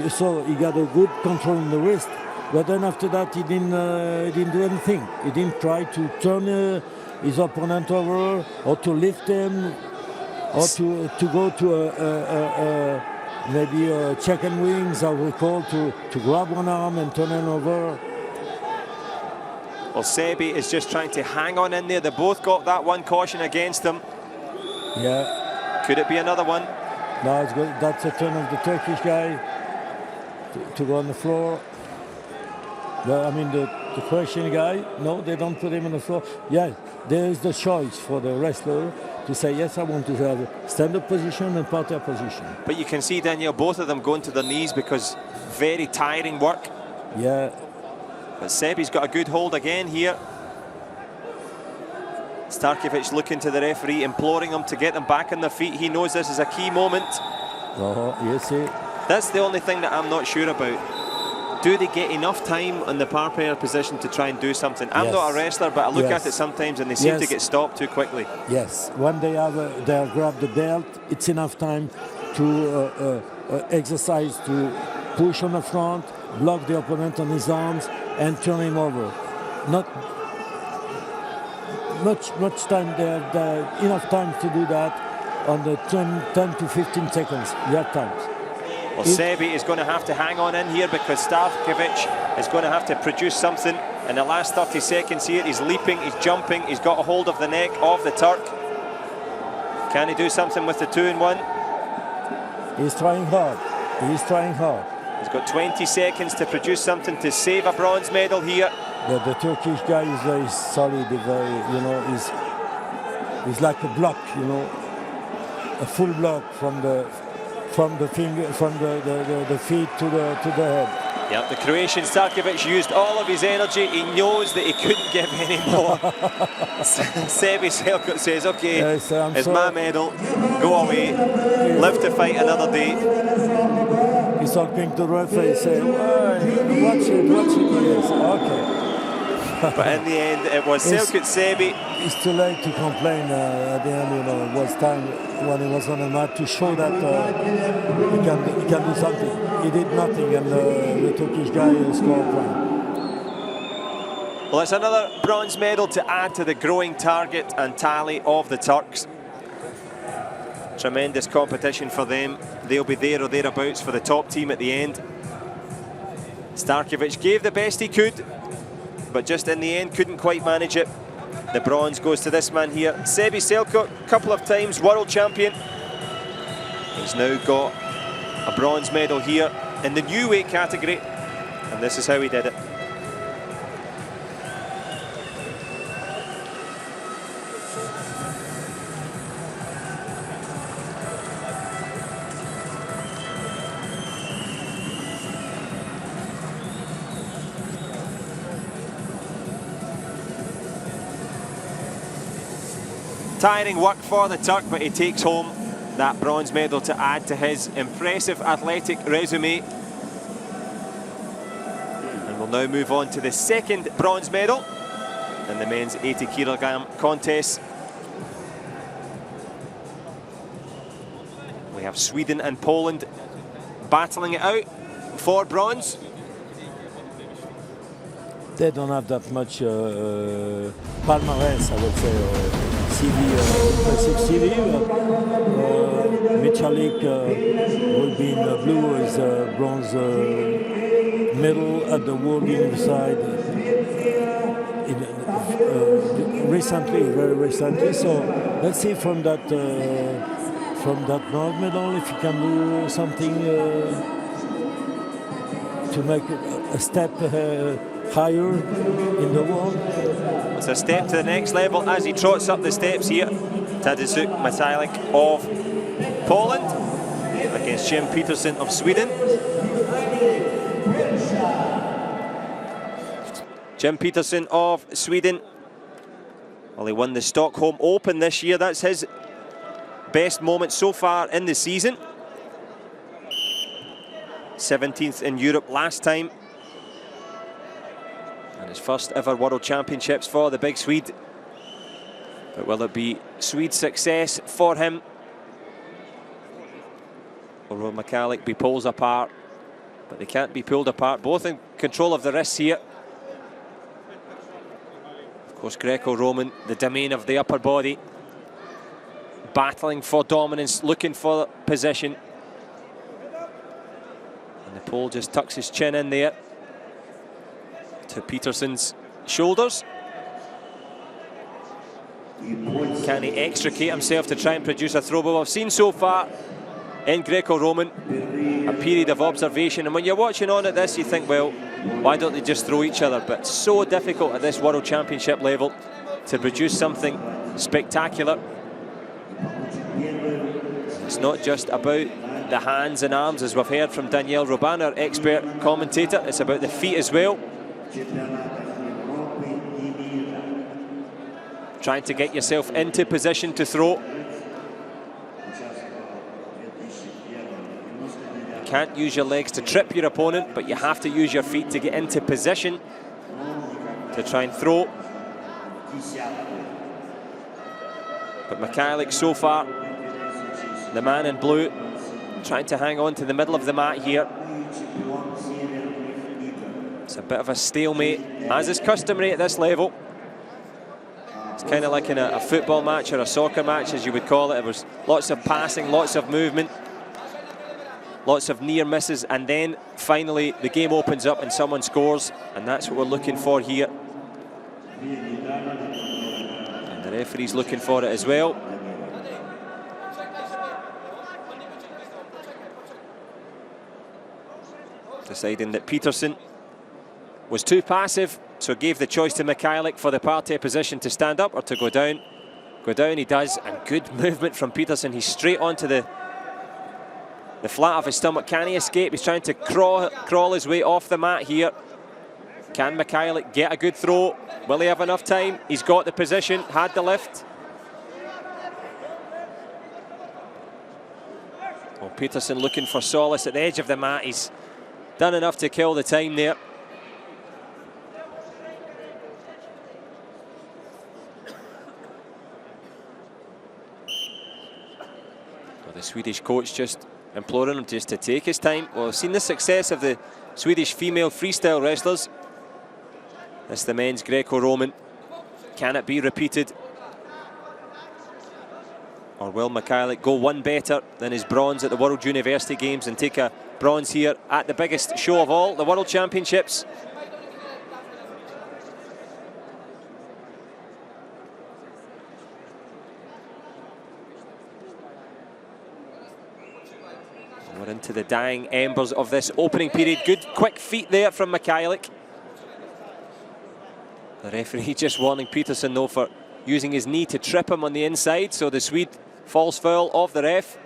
so he got a good control on the wrist. But then after that, he didn't do anything. He didn't try to turn his opponent over, or to lift him, or to go to maybe a chicken wings, I would call, to grab one arm and turn him over. Well, Sebi is just trying to hang on in there. They both got that 1 caution against them. Yeah. Could it be another one? No, it's good. That's a turn of the Turkish guy to go on the floor. The Croatian guy, no, they don't put him on the floor. Yeah, there is the choice for the wrestler to say, yes, I want to have stand-up position and parterre position. But you can see, Daniel, both of them going to their knees because very tiring work. Yeah. But Sebi's got a good hold again here. Starkovic looking to the referee, imploring him to get them back on their feet. He knows this is a key moment. Yes, That's the only thing that I'm not sure about. Do they get enough time on the parterre position to try and do something? I'm not a wrestler, but I look at it sometimes and they seem to get stopped too quickly. Yes, when they have grabbed the belt, it's enough time to exercise, to push on the front, block the opponent on his arms, and turn him over. Not much time. They have enough time to do that on the 10 to 15 seconds. You have time. Well, Sebi is going to have to hang on in here because Starkovic is going to have to produce something in the last 30 seconds here. He's leaping, he's jumping, he's got a hold of the neck of the Turk. Can he do something with the 2-in-1? He's trying hard. He's trying hard. He's got 20 seconds to produce something to save a bronze medal here. The Turkish guy is very solid, he's like a block, a full block from from the finger, from the feet to the head. Yep, the Croatian Starkovic used all of his energy. He knows that he couldn't give any more. Sebi Selkut says, okay, yes, it's my medal, go away, live to fight another day. He's talking to the referee, saying, watch it, yes, okay. But in the end, it was Selkut Sebi. It's too late to complain at the end, you know. It was time when he was on the mat to show that he can do something. He did nothing, and the Turkish guy scored a point. Well, it's another bronze medal to add to the growing target and tally of the Turks. Tremendous competition for them. They'll be there or thereabouts for the top team at the end. Starkovic gave the best he could, but just in the end couldn't quite manage it. The bronze goes to this man here, Sebi Selkut, couple of times world champion. He's now got a bronze medal here in the new weight category, and this is how he did it. Tiring work for the Turk, but he takes home that bronze medal to add to his impressive athletic resume. And we'll now move on to the second bronze medal in the men's 80 kilogram contest. We have Sweden and Poland battling it out for bronze. They don't have that much palmarès, I would say, or impressive CV. Michalik will be in the blue as a bronze medal at the World University recently, very recently. So let's see from that bronze medal if he can do something to make a step higher in the world. It's a step to the next level as he trots up the steps here. Tadeusz Matalik of Poland against Jim Peterson of Sweden. Jim Peterson of Sweden, well, he won the Stockholm Open this year. That's his best moment so far in the season. 17th in Europe last time. And his first ever World Championships for the big Swede. But will it be Swede success for him? Or will Matalik be pulled apart? But they can't be pulled apart. Both in control of the wrists here. Of course, Greco-Roman, the domain of the upper body. Battling for dominance, looking for position. And the Pole just tucks his chin in there to Peterson's shoulders. Can he extricate himself to try and produce a throw? But we've seen so far in Greco-Roman a period of observation, and when you're watching on at this you think, well, why don't they just throw each other? But it's so difficult at this World Championship level to produce something spectacular. It's not just about the hands and arms, as we've heard from Daniel Robin, our expert commentator. It's about the feet as well. Trying to get yourself into position to throw. You can't use your legs to trip your opponent, but you have to use your feet to get into position to try and throw. But Matalik so far, the man in blue, trying to hang on to the middle of the mat here. It's a bit of a stalemate, as is customary at this level. It's kind of like in a football match or a soccer match, as you would call it. There was lots of passing, lots of movement, lots of near misses, and then finally the game opens up and someone scores, and that's what we're looking for here. And the referee's looking for it as well. Deciding that Peterson was too passive, so gave the choice to Matalik for the Partey position to stand up or to go down. Go down he does, and good movement from Peterson. He's straight onto the the flat of his stomach. Can he escape? He's trying to crawl his way off the mat here. Can Mikhailuk get a good throw? Will he have enough time? He's got the position, had the lift. Well, Peterson looking for solace at the edge of the mat. He's done enough to kill the time there. Well, the Swedish coach just imploring him just to take his time. Well, we've seen the success of the Swedish female freestyle wrestlers. This is the men's Greco-Roman. Can it be repeated? Or will Mikhailuk go one better than his bronze at the World University Games and take a bronze here at the biggest show of all, the World Championships? We're into the dying embers of this opening period. Good quick feet there from Mikhailuk. The referee just warning Peterson though for using his knee to trip him on the inside, so the Swede falls foul of the ref.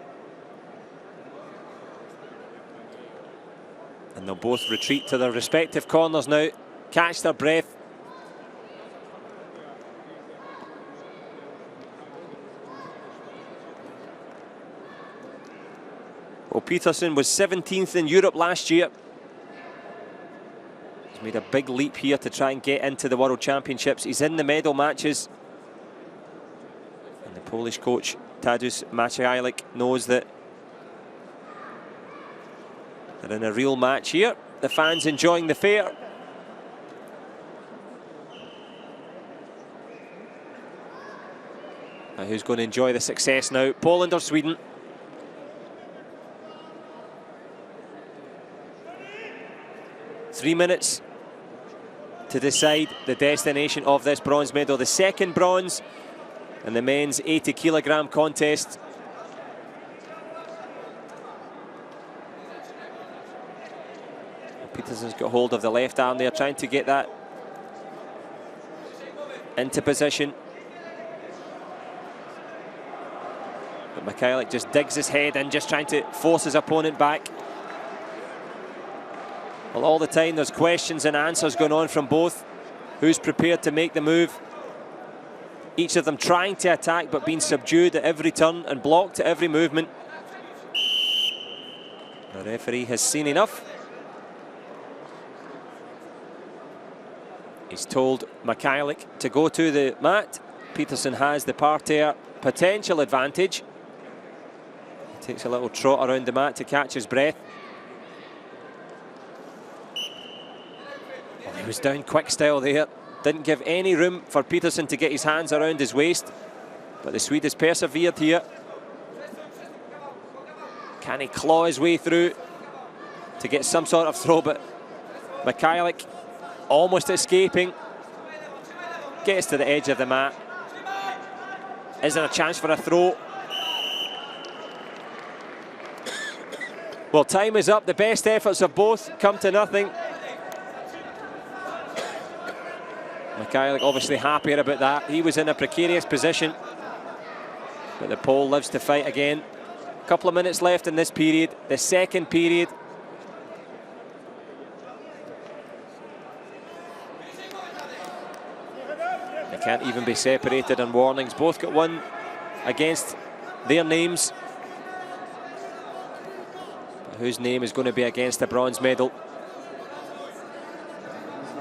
And they'll both retreat to their respective corners now, catch their breath. Well, Peterson was 17th in Europe last year. He's made a big leap here to try and get into the World Championships. He's in the medal matches. And the Polish coach, Tadeusz Mikhailuk, knows that they're in a real match here. The fans enjoying the fair. Now who's going to enjoy the success now? Poland or Sweden? Three minutes to decide the destination of this bronze medal. The second bronze in the men's 80 kilogram contest. Peterson's got hold of the left arm there, trying to get that into position. But Mikhailuk just digs his head in, just trying to force his opponent back. Well, all the time there's questions and answers going on from both. Who's prepared to make the move? Each of them trying to attack but being subdued at every turn and blocked at every movement. The referee has seen enough. He's told Mikhailuk to go to the mat. Peterson has the parterre potential advantage. He takes a little trot around the mat to catch his breath. Well, he was down quick style there. Didn't give any room for Peterson to get his hands around his waist. But the Swede has persevered here. Can he claw his way through to get some sort of throw? But Mikhailuk almost escaping. Gets to the edge of the mat. Is there a chance for a throw? Well, time is up. The best efforts of both come to nothing. Mikhailuk obviously happier about that. He was in a precarious position. But the Pole lives to fight again. A couple of minutes left in this period, the second period. They can't even be separated on warnings. Both got one against their names. But whose name is going to be against the bronze medal?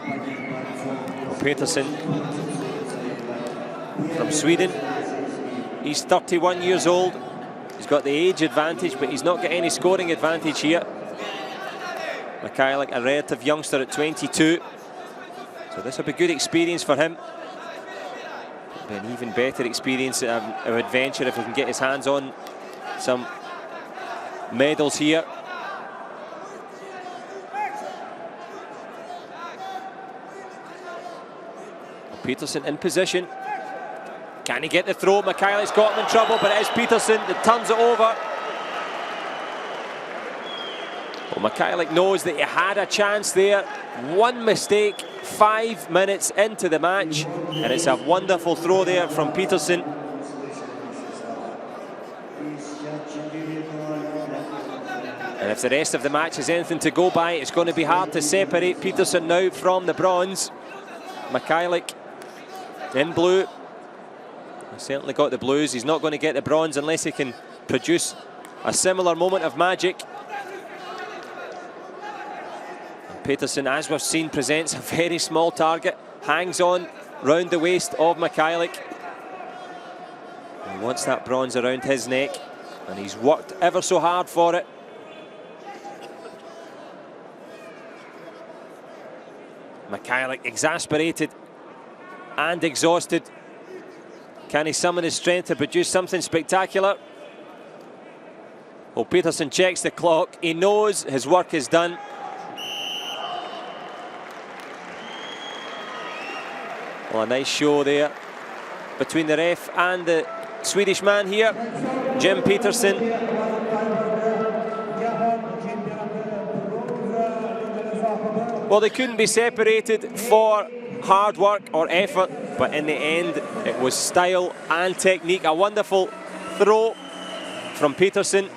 Well, Peterson from Sweden. He's 31 years old. He's got the age advantage, but he's not got any scoring advantage here. Mikhailuk, a relative youngster at 22. So this will be good experience for him. It'll be an even better experience of adventure if he can get his hands on some medals here. Peterson in position. Can he get the throw? Mikhailuk's got him in trouble, but it is Peterson that turns it over. Well, Mikhailuk knows that he had a chance there. One mistake, 5 minutes into the match, and it's a wonderful throw there from if the rest of the match is anything to go by, it's going to be hard to separate Peterson now from the bronze. Mikhailuk in blue. He's certainly got the blues. He's not going to get the bronze unless he can produce a similar moment of magic. And Peterson, as we've seen, presents a very small target. Hangs on round the waist of Mikhailuk. He wants that bronze around his neck, and he's worked ever so hard for it. Mikhailuk exasperated and exhausted. Can he summon his strength to produce something spectacular? Well, Peterson checks the clock. He knows his work is done. Well, a nice show there between the ref and the Swedish man here, Jim Peterson. Well, they couldn't be separated for hard work or effort, but in the end it was style and technique. A wonderful throw from Peterson.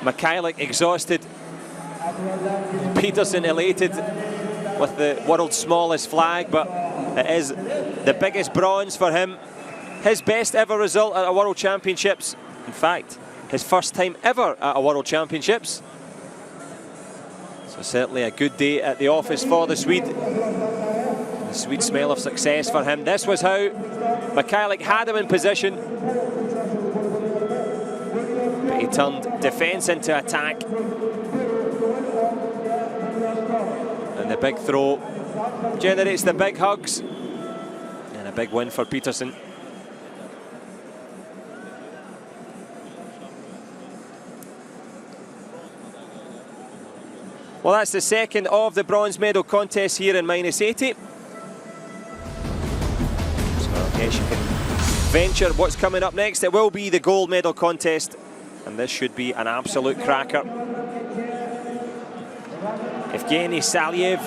Mikhailuk exhausted. Peterson elated with the world's smallest flag, but it is the biggest bronze for him. His best ever result at a World Championships. In fact, his first time ever at a World Championships. So certainly a good day at the office for the Swede. The sweet smell of success for him. This was how Mikhailuk had him in position. But he turned defence into attack. And the big throw generates the big hugs. And a big win for Peterson. Well, that's the second of the bronze medal contests here in -80. So I guess you can venture what's coming up next. It will be the gold medal contest, and this should be an absolute cracker. Evgeny Saliev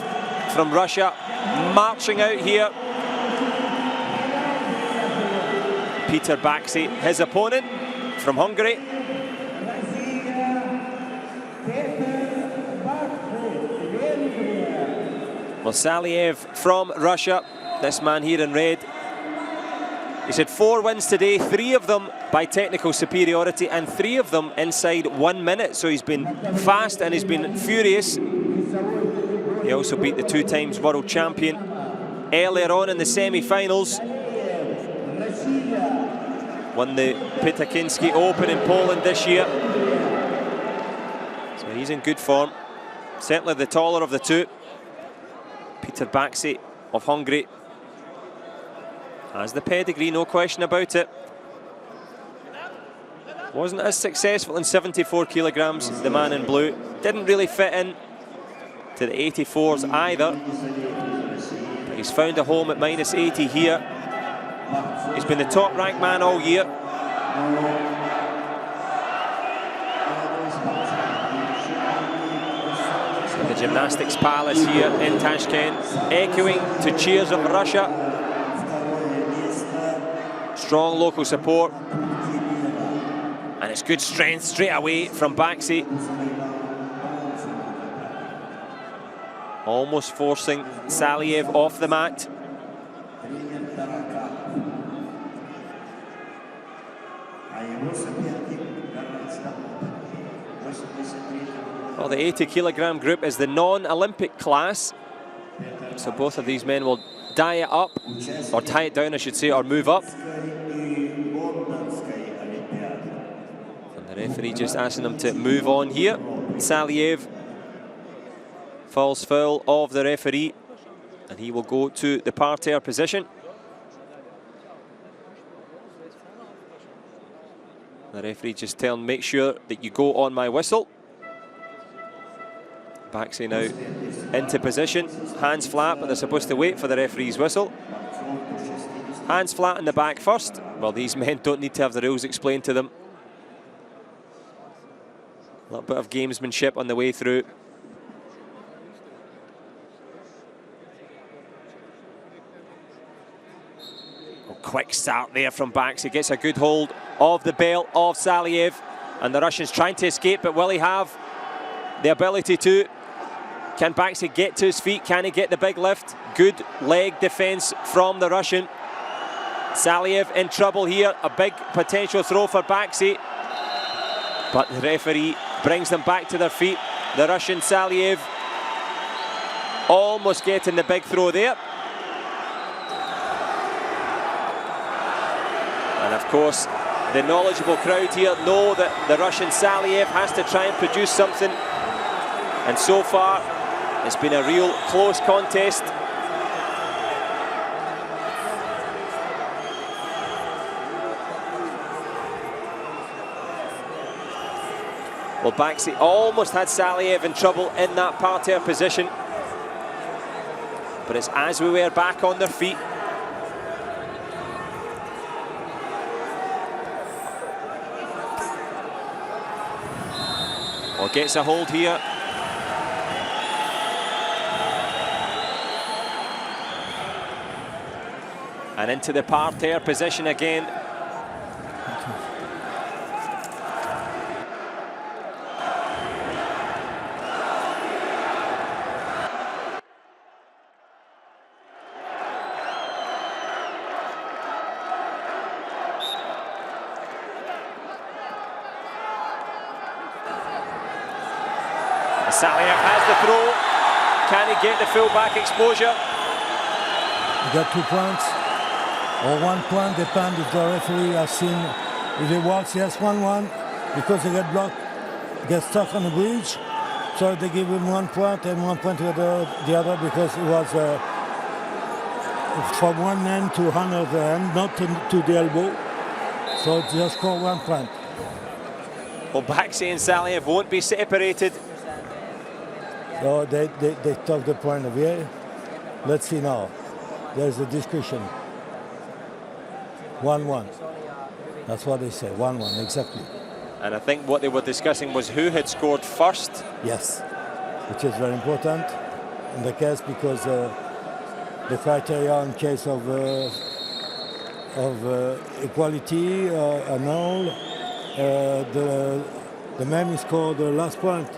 from Russia marching out here. Peter Baxi, his opponent from Hungary. Well, Saliev from Russia, this man here in red. He's had 4 wins today, 3 of them by technical superiority and 3 of them inside 1 minute. So he's been fast and he's been furious. He also beat the 2 times world champion earlier on in the semi-finals. Won the Pytakinski Open in Poland this year. So he's in good form. Certainly the taller of the 2. Peter Baxi of Hungary has the pedigree, no question about it. Wasn't as successful in 74 kilograms, the man in blue. Didn't really fit in to the 84s either. But he's found a home at -80 here. He's been the top ranked man all year. The Gymnastics Palace here in Tashkent, echoing to cheers of Russia. Strong local support. And it's good strength straight away from Baxi. Almost forcing Saliev off the mat. Well, the 80 kilogram group is the non-Olympic class. So both of these men will tie it up, or tie it down, I should say, or move up. And the referee just asking them to move on here. Saliev falls foul of the referee, and he will go to the parterre position. The referee just telling, make sure that you go on my whistle. Baxi now into position, hands flat, but they're supposed to wait for the referee's whistle. Hands flat in the back first. Well, these men don't need to have the rules explained to them. A little bit of gamesmanship on the way through. Oh, quick start there from Baxi, gets a good hold of the belt of Saliev, And the Russians trying to escape, but will he have the ability to? Can Baxi get to his feet? Can he get the big lift? Good leg defense from the Russian. Saliev in trouble here. A big potential throw for Baxi. But the referee brings them back to their feet. The Russian Saliev almost getting the big throw there. And of course, the knowledgeable crowd here know that the Russian Saliev has to try and produce something. And so far, it's been a real close contest. Well, Baxi almost had Saliev in trouble in that parterre position. But it's as we were back on their feet. Well, gets a hold here. And into the parterre position again. Saliev has the throw. Can he get the full-back exposure? You got 2 points or 1 point, depends if the referee has seen if it works. Yes, 1-1 because they get blocked, get stuck on the bridge. So they give him 1 point and 1 point to the other because it was from one hand to another hand, not to the elbow. So just score 1 point. Well, Baxi and Saliev won't be separated. So they took the point of view. Let's see now. There's a discussion. 1-1. That's what they say. 1-1, exactly. And I think what they were discussing was who had scored first. Yes, which is very important in the case because the criteria in case of equality and all, the man who scored the last point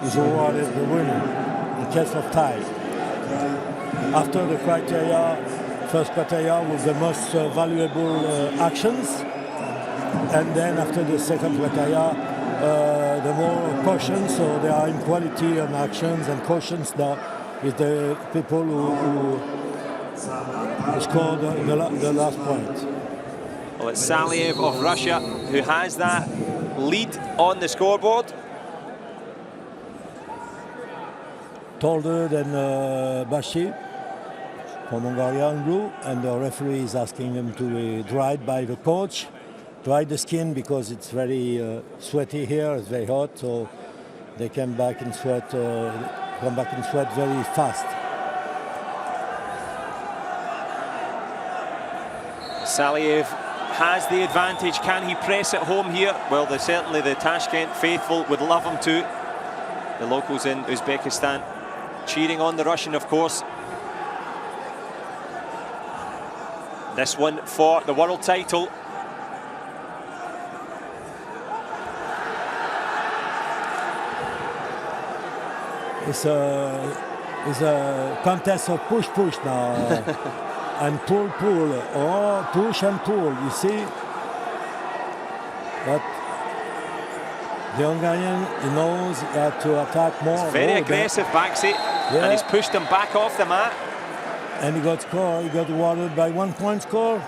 is awarded the winner in case of tie. After the criteria, first criteria was the most valuable actions, and then after the second criteria, the more cautions, so they are in quality on actions, and cautions now is the people who scored the last point. Well, it's Saliev of Russia who has that lead on the scoreboard. Taller than Bashi from Hungarian blue, and the referee is asking them to be dried by the coach. Dry the skin because it's very sweaty here, it's very hot, so they come back in sweat very fast. Saliev has the advantage. Can he press it home here? Well, certainly the Tashkent faithful would love him to. The locals in Uzbekistan cheering on the Russian, of course. This one for the world title. It's a contest of push-push now, and pull, or push and pull, you see. But the Hungarian, he knows that to attack more. It's very aggressive, Baxi, yeah. And he's pushed him back off the mat. And he got scored, he got awarded by 1 point score.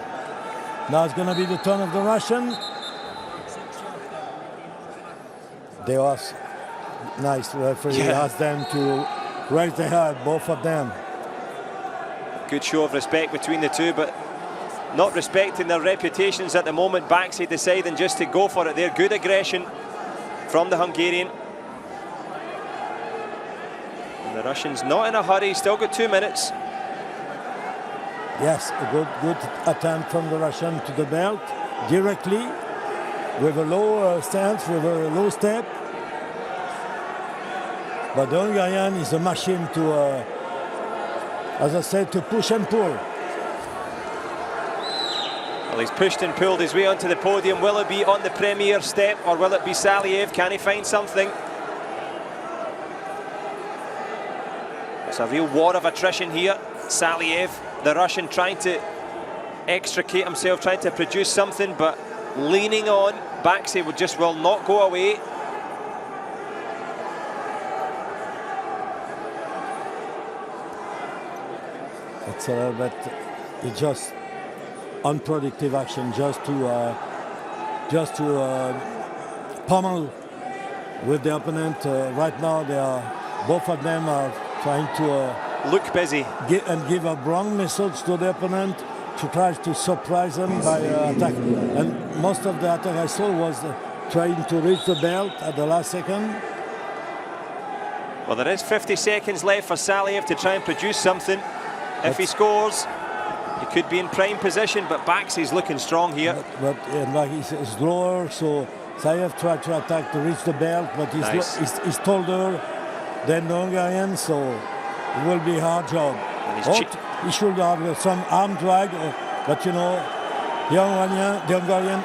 Now it's going to be the turn of the Russian. They was nice, referee asked them to raise their head, both of them. Good show of respect between the two, but not respecting their reputations at the moment. Baxi deciding just to go for it there. Good aggression from the Hungarian. And the Russians not in a hurry, still got 2 minutes. Yes, a good attempt from the Russian to the belt, directly, with a low stance, with a low step. But the Hungarian is a machine to, as I said, to push and pull. Well, Well, he's pushed and pulled his way onto the podium. Will it be on the premier step, or will it be Saliev? Can he find something? It's a real war of attrition here. Saliev, the Russian, trying to extricate himself, trying to produce something, but leaning on. Baxi will not go away. It's just unproductive action, just to pummel with the opponent. Right now, both of them are trying to look busy give a wrong message to the opponent to try to surprise them by attack. And most of the attack I saw was trying to reach the belt at the last second. Well, there is 50 seconds left for Saliev to try and produce something. If he scores, he could be in prime position, but Baxi's looking strong here. But like he's lower, so Saliev tried to attack to reach the belt, but he's taller than the Hungarian, so it will be a hard job. He should have some arm drag, but you know, the Hungarian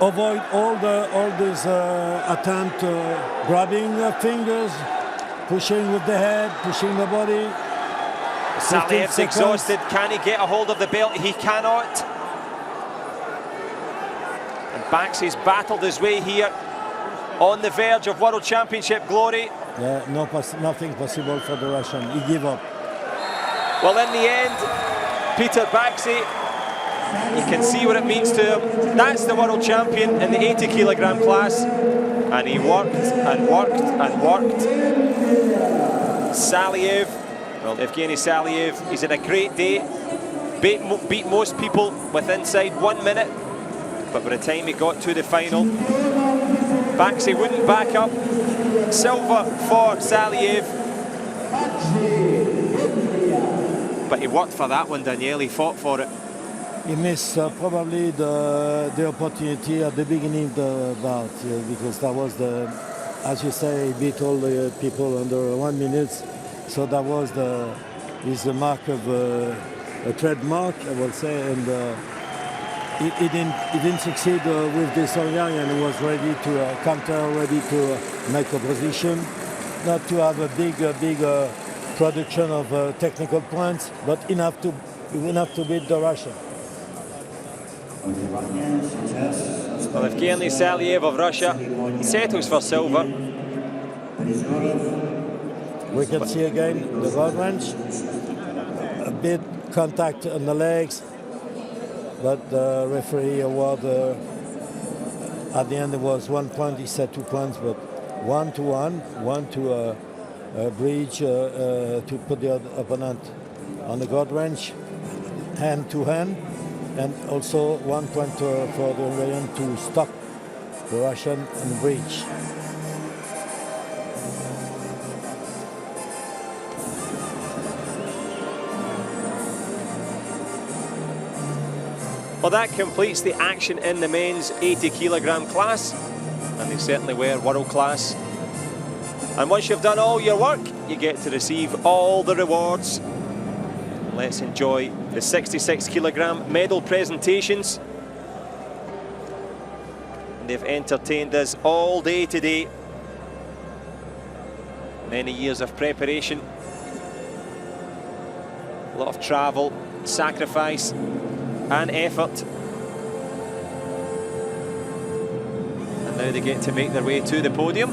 avoid all these attempt grabbing fingers, pushing with the head, pushing the body. Saliev's exhausted. Can he get a hold of the belt? He cannot. And Baxi's battled his way here on the verge of World Championship glory. Yeah, nothing possible for the Russian. He gave up. Well, in the end, Peter Baxi, you can see what it means to him. That's the world champion in the 80 kilogram class. And he worked and worked and worked. Saliev, well, Evgeny Saliev, he's had a great day. Beat most people with inside 1 minute. But by the time he got to the final, Baxi wouldn't back up. Silver for Saliev. But he worked for that one, Daniel. He fought for it. He missed probably the opportunity at the beginning of the bout, because that was as you say, he beat all the people under 1 minute. So that was the mark of a trademark, I would say, and he didn't succeed with this Hungarian. He was ready to counter, ready to make opposition, not to have a big production of technical points, but enough to beat the Russian. Well, Evgeny Saliev of Russia settles for silver. We can see again the guard wrench, a bit contact on the legs, but the referee awarded at the end it was 1 point. He said 2 points, but 1 to 1 to bridge to put the opponent on the guard wrench, hand to hand, and also 1 point for the Hungarian to stop the Russian in bridge. Well, that completes the action in the men's 80 kilogram class, and they certainly were world class. And once you've done all your work, you get to receive all the rewards. Let's enjoy the 66 kilogram medal presentations. They've entertained us all day today. Many years of preparation, a lot of travel, sacrifice and effort. And now they get to make their way to the podium.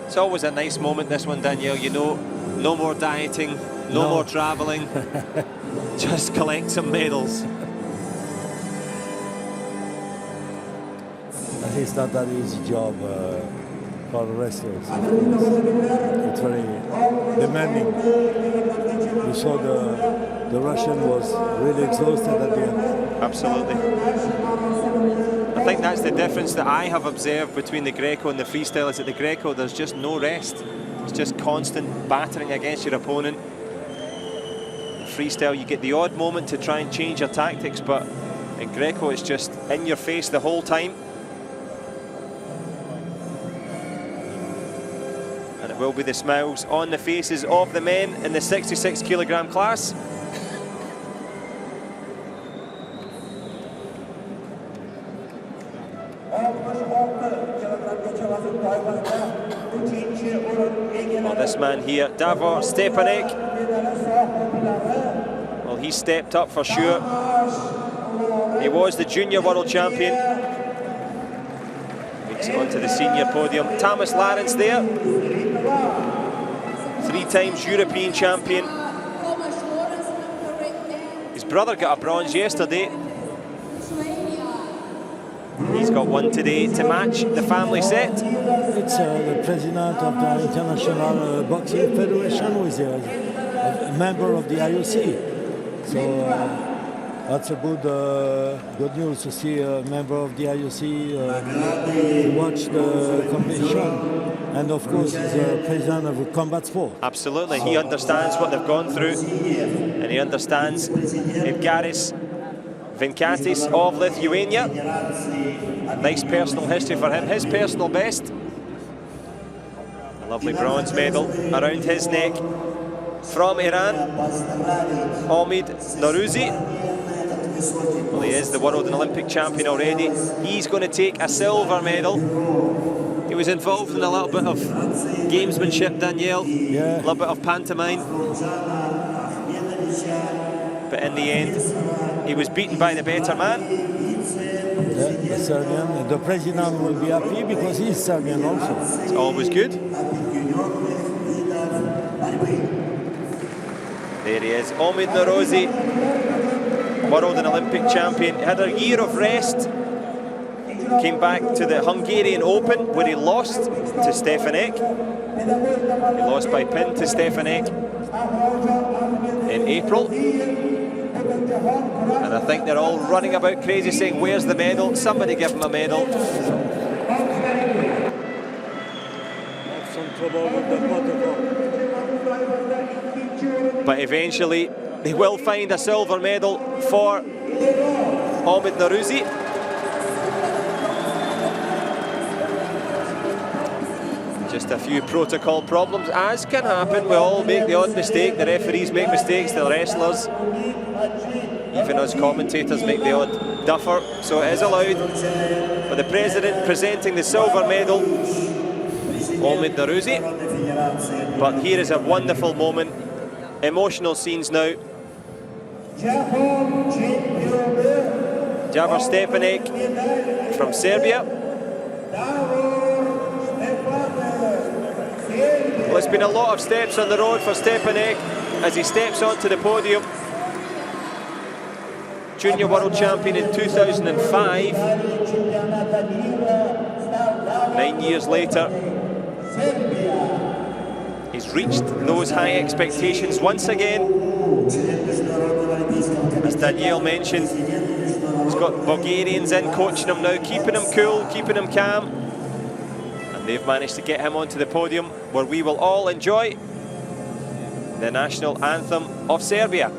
It's always a nice moment, this one, Danielle. You know, no more dieting, no more traveling, just collect some medals. It's not that easy job for the wrestlers. It's very demanding. You saw the Russian was really exhausted at the end. Absolutely. I think that's the difference that I have observed between the Greco and the freestyle, is that the Greco, there's just no rest. It's just constant battering against your opponent. In freestyle, you get the odd moment to try and change your tactics, but in Greco, it's just in your face the whole time. And it will be the smiles on the faces of the men in the 66 kilogram class. Well, this man here, Davor Stepanek, well, he stepped up for sure. He was the junior world champion. Makes it onto the senior podium. Thomas Lawrence there, 3 times European champion. His brother got a bronze yesterday. He's got one today to match the family set. It's the president of the International Boxing Federation, who is a member of the IOC. So that's a good news to see a member of the IOC watch the competition. And of course, he's a president of a combat sport. Absolutely, he understands what they've gone through, and he understands Edgaris Venkatis of Lithuania. Nice personal history for him. His personal best, a lovely bronze medal around his neck. From Iran, Omid Norouzi. Well, he is the world and Olympic champion already. He's going to take a silver medal. He was involved in a little bit of gamesmanship, Danielle, a little bit of pantomime. But in the end, he was beaten by the better man. The Serbian, the president will be happy because he's Serbian also. It's always good. There he is, Omid Norouzi, world and Olympic champion. Had a year of rest. Came back to the Hungarian Open where he lost to Stefanek. He lost by pin to Stefanek in April. And I think they're all running about crazy saying, where's the medal? Somebody give him a medal. But eventually they will find a silver medal for Omid Norouzi. Just a few protocol problems, as can happen. We all make the odd mistake. The referees make mistakes, the wrestlers, even us commentators, make the odd duffer. So it is allowed. But the president presenting the silver medal, Omid Norouzi. But here is a wonderful moment. Emotional scenes now. Davor Stepanek from Serbia. Well, it's been a lot of steps on the road for Stepanek as he steps onto the podium. Junior world champion in 2005. 9 years later, he's reached those high expectations once again. As Danielle mentioned, he's got Bulgarians in coaching him now, keeping him cool, keeping him calm. And they've managed to get him onto the podium where we will all enjoy the national anthem of Serbia.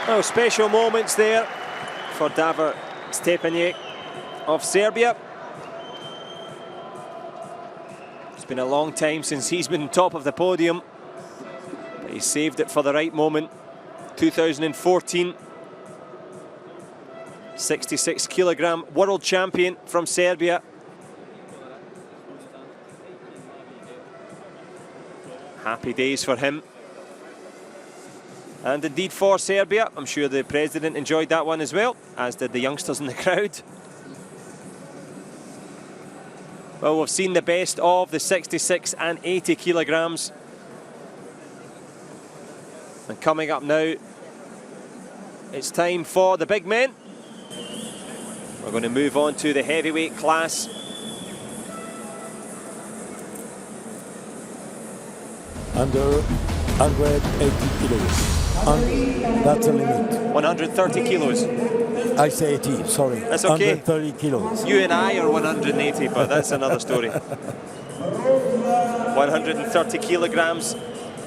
Oh, special moments there for Davor Stepaniak of Serbia. It's been a long time since he's been top of the podium, but he saved it for the right moment. 2014, 66 kilogram world champion from Serbia. Happy days for him. And indeed for Serbia. I'm sure the president enjoyed that one as well, as did the youngsters in the crowd. Well, we've seen the best of the 66 and 80 kilograms. And coming up now, it's time for the big men. We're going to move on to the heavyweight class. Under 180 kilos. That's the limit. 130 kilos. I say 80, sorry. That's okay. 130 kilos. You and I are 180, but that's another story. 130 kilograms.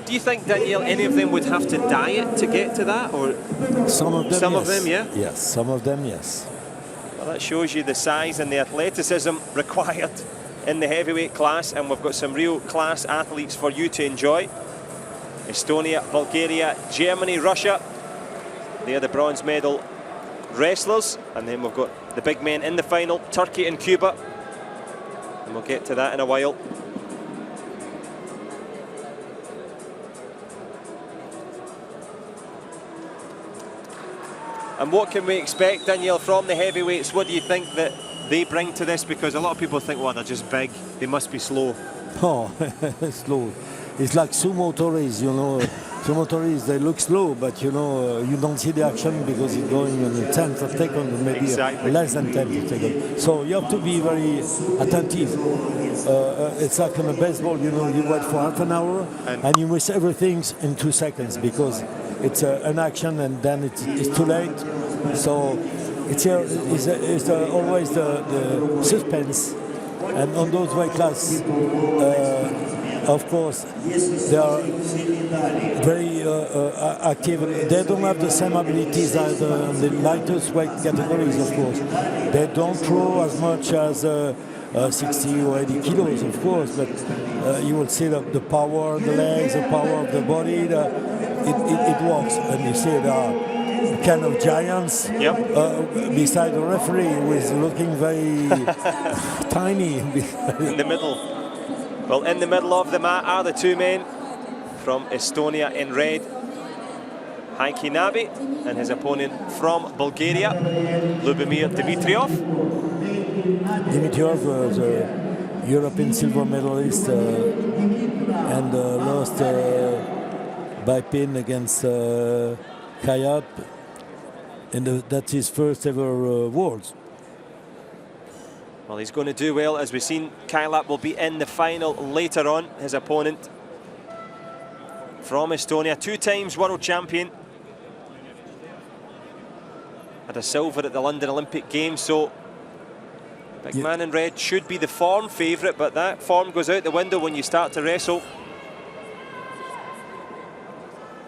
Do you think, Daniel, any of them would have to diet to get to that? Or some of them, some yes. of them, yeah? Yes, some of them, yes. Well, that shows you the size and the athleticism required in the heavyweight class, and we've got some real class athletes for you to enjoy. Estonia, Bulgaria, Germany, Russia. They're the bronze medal wrestlers. And then we've got the big men in the final, Turkey and Cuba. And we'll get to that in a while. And what can we expect, Daniel, from the heavyweights? What do you think that they bring to this? Because a lot of people think, well, they're just big, they must be slow. Oh, slow. It's like sumo tourists, you know. Sumo tourists, they look slow, but you know, you don't see the action because it's going in a tenth of a second, maybe exactly. Less than 10th of a second. So you have to be very attentive. It's like in a baseball, you know, you wait for half an hour and you miss everything in 2 seconds because it's an action and then it's too late. So it's always the suspense. And on those weight classes, of course, they are very active. They don't have the same abilities as the lightest weight categories, of course. They don't throw as much as 60 or 80 kilos, of course, but you will see the power of the legs, the power of the body, it works. And you see there are kind of giants beside the referee who is looking very tiny. In the middle. Well, in the middle of the mat are the two men from Estonia in red, Heikki Nabi, and his opponent from Bulgaria, Lubomir Dimitrov. Dimitrov was a European silver medalist and lost by pin against Kayap, and that's his first ever Worlds. Well, he's going to do well. As we've seen, Kailap will be in the final later on. His opponent from Estonia, 2 times world champion. Had a silver at the London Olympic Games, so big man in red should be the form favourite, but that form goes out the window when you start to wrestle.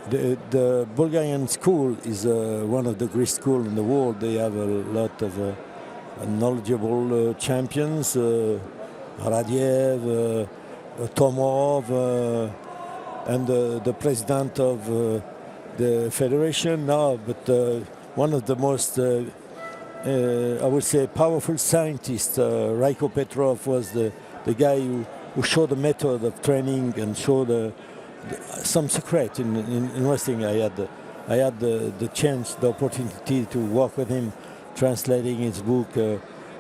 The Bulgarian school is one of the great schools in the world. They have a lot of knowledgeable champions, Radiev, Tomov, and the president of the federation now, but one of the most, I would say, powerful scientists, Raiko Petrov, was the guy who showed the method of training and showed some secret in wrestling. I had the chance, the opportunity to work with him, translating his book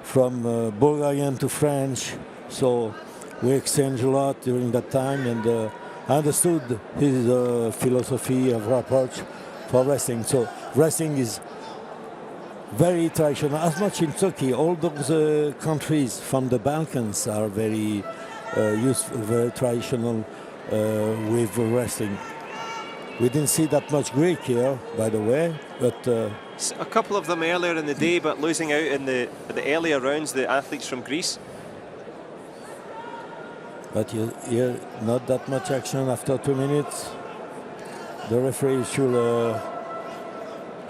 from Bulgarian to French. So we exchanged a lot during that time, and I understood his philosophy of approach for wrestling. So wrestling is very traditional. As much in Turkey, all those countries from the Balkans are very useful, very traditional with wrestling. We didn't see that much Greek here, by the way, but a couple of them earlier in the day, but losing out in the earlier rounds, the athletes from Greece. But here, not that much action after 2 minutes. The referee should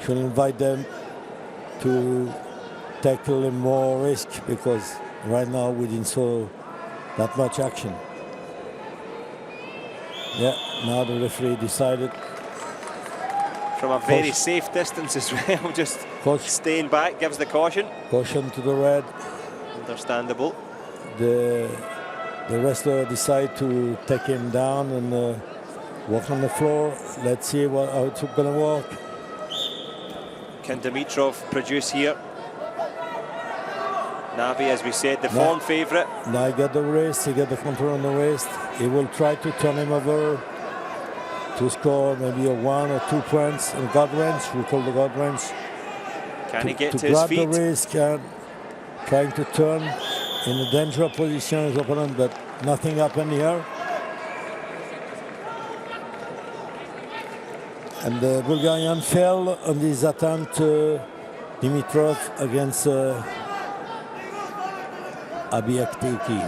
should invite them to take a little more risk, because right now we didn't saw that much action. Yeah, now the referee decided. From a very safe distance as well, just staying back, gives the caution. Caution to the red. Understandable. The wrestler decided to take him down and walk on the floor. Let's see how it's going to work. Can Dimitrov produce here? Nabi, as we said, the form favourite. Now he got the wrist, he got the control on the wrist. He will try to turn him over to score maybe a 1 or 2 points in guard range. We call the guard range. Can he get to his grab feet? The wrist, trying to turn in a dangerous position his opponent, but nothing happened here. And the Bulgarian fell on this attempt, Dimitrov against Abiyaktiki.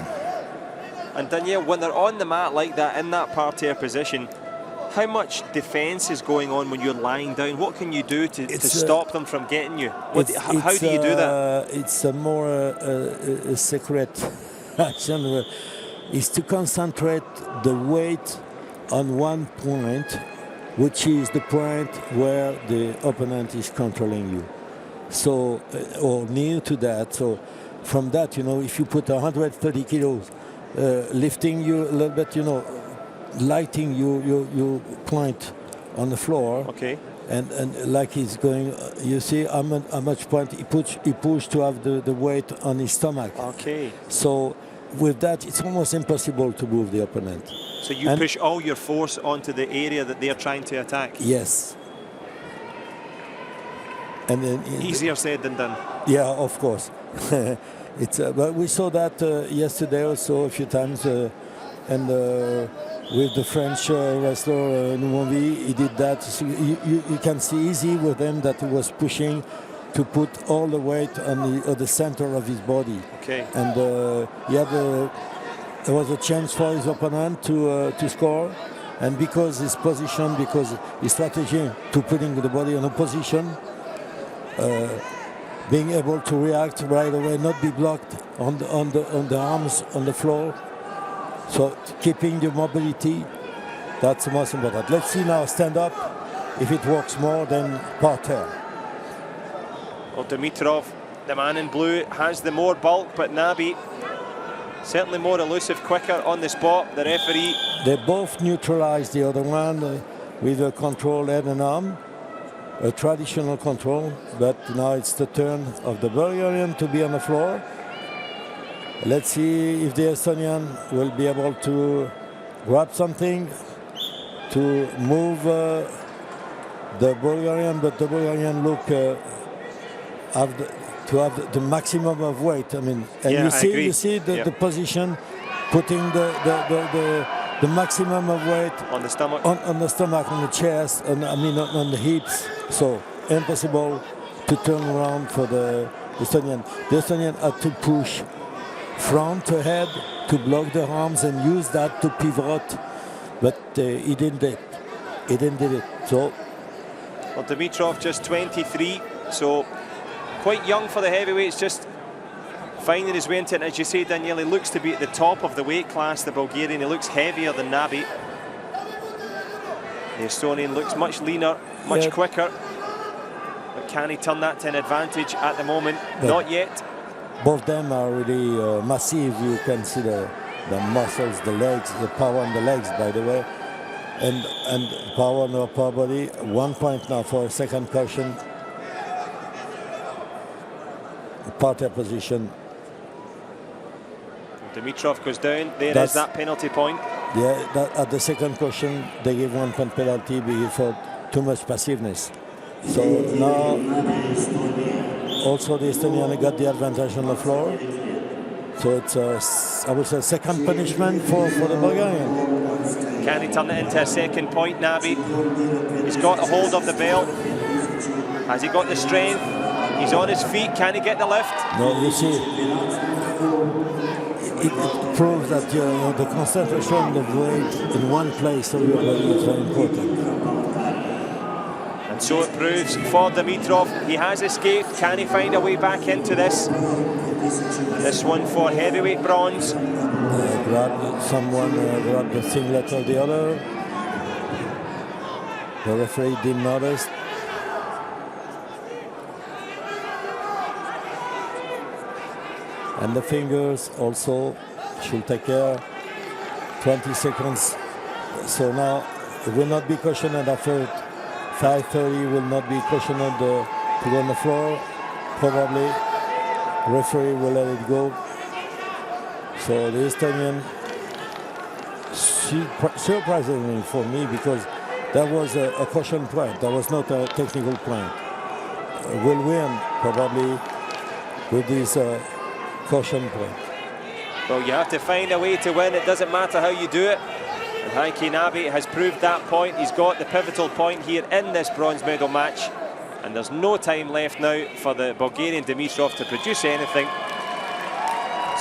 And Danielle, when they're on the mat like that, in that parterre position, how much defence is going on when you're lying down? What can you do to stop them from getting you? How do you do that? It's a more a secret action. Is to concentrate the weight on one point, which is the point where the opponent is controlling you. So, or near to that. So, from that, you know, if you put 130 kilos, lifting you a little bit, you know, lighting your point on the floor. Okay. And like he's going, you see how much point he pushed to have the weight on his stomach. Okay. So with that, it's almost impossible to move the opponent. So you push all your force onto the area that they're trying to attack? Yes. And then easier said than done. Yeah, of course. It's but we saw that yesterday also a few times, and with the French wrestler Noumonvi, he did that. So you can see easy with him that he was pushing to put all the weight on the center of his body. Okay. And there was a chance for his opponent to score, and because his position, because his strategy to putting the body in a position, being able to react right away, not be blocked on the arms on the floor. So keeping the mobility, that's the most important. Let's see now stand up, if it works more than parterre. Well, Dimitrov, the man in blue, has the more bulk, but Nabi certainly more elusive, quicker on the spot. The referee... They both neutralized the other one with a control head and arm, a traditional control, but now it's the turn of the Bulgarian to be on the floor. Let's see if the Estonian will be able to grab something to move the Bulgarian, but the Bulgarian look to have the maximum of weight. I mean, and yeah, you see the position, putting the maximum of weight on the stomach, on the stomach, on the chest, and on the hips. So impossible to turn around for the Estonian. The Estonian had to push front ahead to block the arms and use that to pivot, but he didn't do it. He didn't do it. So, well, Dimitrov just 23, so quite young for the heavyweights, just finding his way into it. As you say, Daniel, he looks to be at the top of the weight class, the Bulgarian. He looks heavier than Nabi. The Estonian looks much leaner, much quicker. But can he turn that to an advantage at the moment? Not yet. Both of them are really massive. You can see the muscles, the legs, the power on the legs, by the way, and power on the upper body. 1 point now for a second caution. Parterre position. Dimitrov goes down. There's that penalty point. Yeah, at the second caution, they give 1 point penalty for too much passiveness. So now, also the Estonian got the advantage on the floor. So it's, I would say, second punishment for the Bulgarian. Can he turn it into a second point, Nabi? He's got a hold of the belt. Has he got the strength? He's on his feet. Can he get the lift? No, you see, it proves that the concentration of weight in one place of your body is very important. And And so it proves for Dimitrov. He has escaped. Can he find a way back into this? This one for heavyweight bronze. Someone grabbed the singlet of the other. The referee didn't notice. And the fingers also should take care. 20 seconds. So now it will not be cautioned after 5:30. Will not be cautioned to go on the floor. Probably referee will let it go. So the Estonian, surprisingly for me, because that was a caution point. That was not a technical point. Will win probably with this caution point. Well, you have to find a way to win. It doesn't matter how you do it. And Heikki Nabi has proved that point. He's got the pivotal point here in this bronze medal match. And there's no time left now for the Bulgarian Dimitrov to produce anything.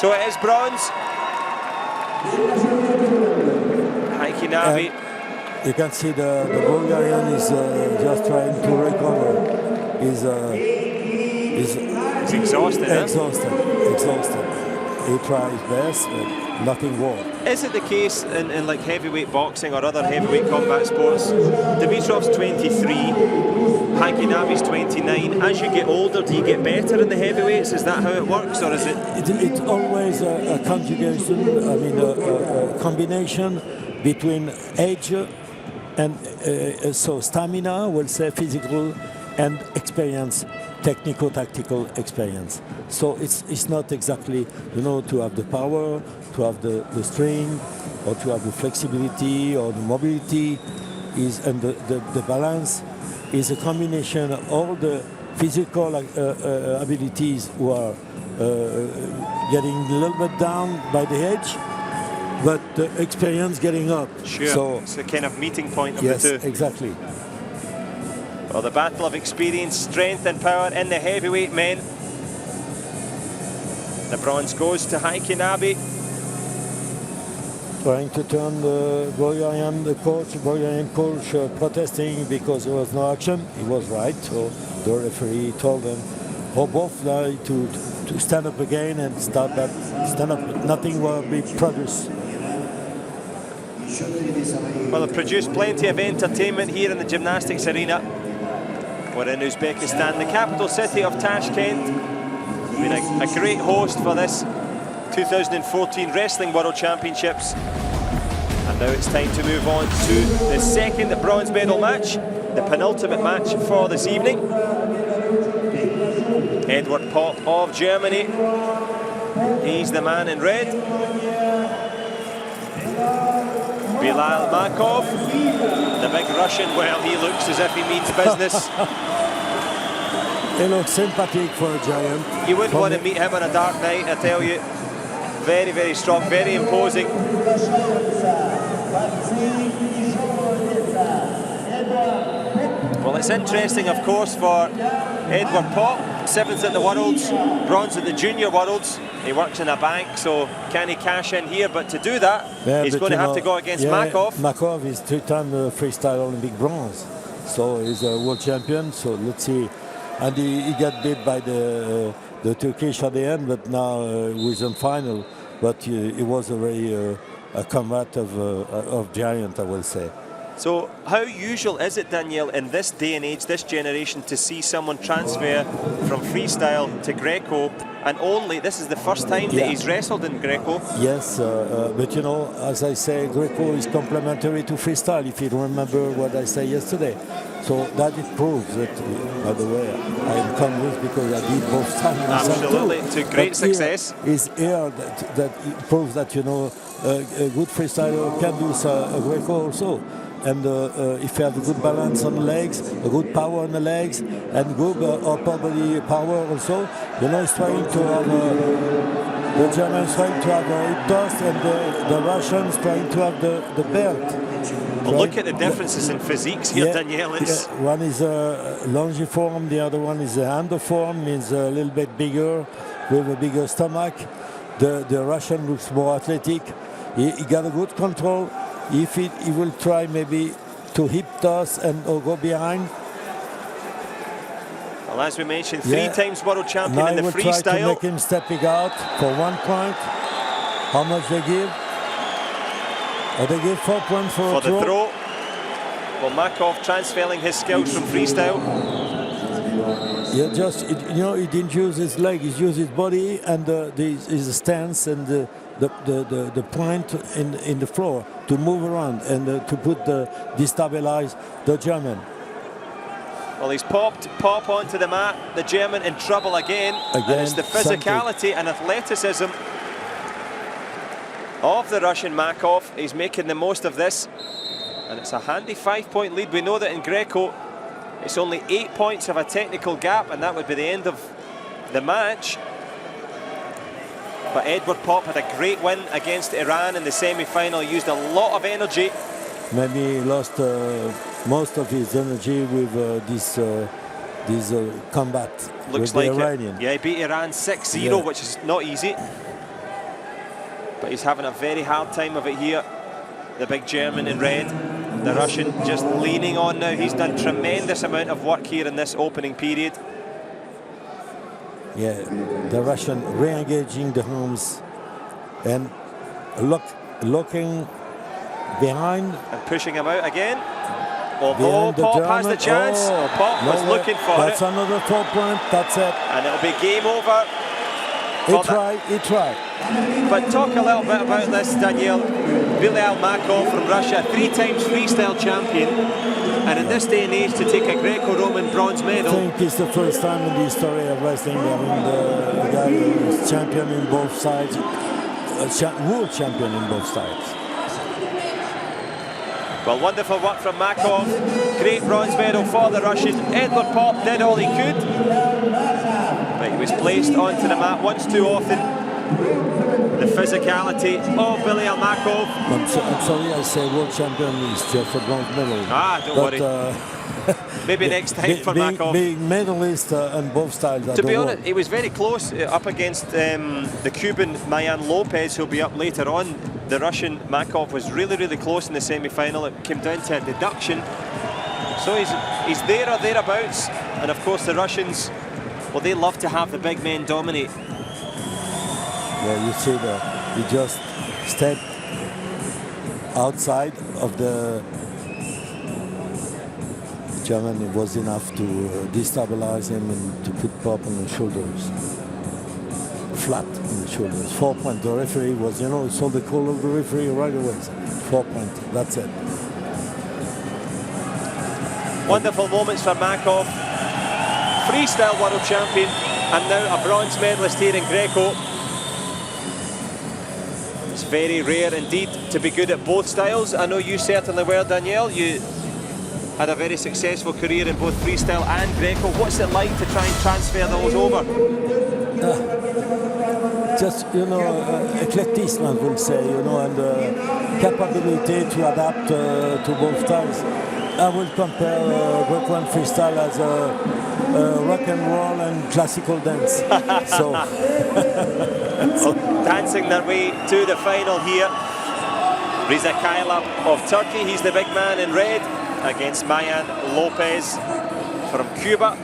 So it is bronze. Heikki Nabi. You can see the Bulgarian is just trying to recover. He's exhausted. Exhausted. He tries best, but nothing works. Is it the case in like heavyweight boxing or other heavyweight combat sports? Dimitrov's 23, Heikki Nabi's 29. As you get older, do you get better in the heavyweights? Is that how it works, or is it? It's always a conjugation. I mean, a combination between age and so stamina, we'll say physical, and experience. Technical-tactical experience. So it's not exactly, you know, to have the power, to have the strength, or to have the flexibility or the mobility, and the balance is a combination of all the physical abilities who are getting a little bit down by the edge, but the experience getting up. Sure, so it's a kind of meeting point of yes, the two. Exactly. Well, the battle of experience, strength and power in the heavyweight men. The bronze goes to Heikki Nabi. Trying to turn the Bulgarian coach protesting because there was no action. He was right, so the referee told them, both to stand up again and stand up. Nothing will be produced. Well, they've produced plenty of entertainment here in the gymnastics arena. We're in Uzbekistan, the capital city of Tashkent. Been a great host for this 2014 Wrestling World Championships. And now it's time to move on to the second bronze medal match, the penultimate match for this evening. Edward Popp of Germany. He's the man in red. Bilal Makov, the big Russian. Well, he looks as if he means business. He looks sympathetic for a giant. You wouldn't want to meet him on a dark night, I tell you. Very, very strong, very imposing. Well, it's interesting, of course, for Edward Popp, 7th at the Worlds, bronze at the Junior Worlds. He works in a bank, so can he cash in here? But to do that, he's going to have to go against Makov. Makov is 3-time freestyle Olympic bronze, so he's a world champion. So let's see. And he got beat by the Turkish at the end, but now he's in final. But he was already a comrade of giant, I will say. So how usual is it, Daniel, in this day and age, this generation, to see someone transfer from freestyle to Greco, and this is the first time that he's wrestled in Greco? Yes, but you know, as I say, Greco is complementary to freestyle, if you remember what I said yesterday. So that it proves that, by the way, I am convinced because I did both times. Absolutely, to great success. Is here that it proves that, you know, a good freestyler can do a Greco also. And if you have a good balance on the legs, a good power on the legs, and good upper body power also, you know, it's trying to have the Germans trying to have a hip toss, and the Russians trying to have the belt. Well, look at the differences in physiques here, Daniel. One is longiform, the other one is underform, means a little bit bigger, with a bigger stomach. The Russian looks more athletic. He got a good control. If he will try maybe to hip toss and or go behind, Well, as we mentioned, three times world champion now in the will try to freestyle. make him stepping out for 1 point. How much they give? Oh, they give 4 points for the throw. Well, Makov transferring his skills from freestyle. Yeah, just you know, he didn't use his leg; he used his body and his stance and the point in the floor to move around and to destabilize the German. Well, he's pop onto the mat. The German in trouble again. And it's the physicality and athleticism of the Russian Makov. He's making the most of this. And it's a handy 5-point lead. We know that in Greco, it's only 8 points of a technical gap, and that would be the end of the match. But Edward Pop had a great win against Iran in the semi-final. He used a lot of energy. Maybe he lost most of his energy with this combat. Looks with like the Iranian. It. Yeah, he beat Iran 6-0, which is not easy. But he's having a very hard time of it here. The big German in red. The Russian just leaning on now. He's done tremendous amount of work here in this opening period. Yeah, the Russian re-engaging the arms and looking behind. And pushing him out again. Although Pop has the chance. Pop was looking for it. That's another 4 point, that's it. And it'll be game over. He tried. But talk a little bit about this, Daniel. Bilal Makov from Russia, 3 times freestyle champion. And in this day and age, to take a Greco-Roman bronze medal. I think it's the first time in the history of wrestling. I mean, the guy is champion in both sides, world champion in both sides. Well, wonderful work from Makov. Great bronze medal for the Russian. Edward Pop did all he could. But he was placed onto the mat once too often. The physicality of Bilal Makov. I'm sorry, I say world champion is just a bronze medal. Don't worry. Maybe next time for Makov. Being medalist on both sides. To be honest, he was very close up against the Cuban Mayan Lopez, who'll be up later on. The Russian Makov was really, really close in the semi-final. It came down to a deduction. So he's there or thereabouts. And of course the Russians, well, they love to have the big men dominate. Yeah, you see that he just stepped outside of the German. It was enough to destabilize him and to put Pop on the shoulders, flat on the shoulders. 4 point. The referee was, you know, saw the call of the referee right away. 4 point. That's it. Wonderful moments for Makov, freestyle world champion, and now a bronze medalist here in Greco. It's very rare indeed to be good at both styles. I know you certainly were, Danielle. You had a very successful career in both freestyle and Greco. What's it like to try and transfer those over? Just, you know, eclecticism, I would say, you know, and capability to adapt to both styles. I would compare Greco and freestyle as rock and roll and classical dance. So, dancing their way to the final here. Reza Kailab of Turkey, he's the big man in red against Mayan Lopez from Cuba.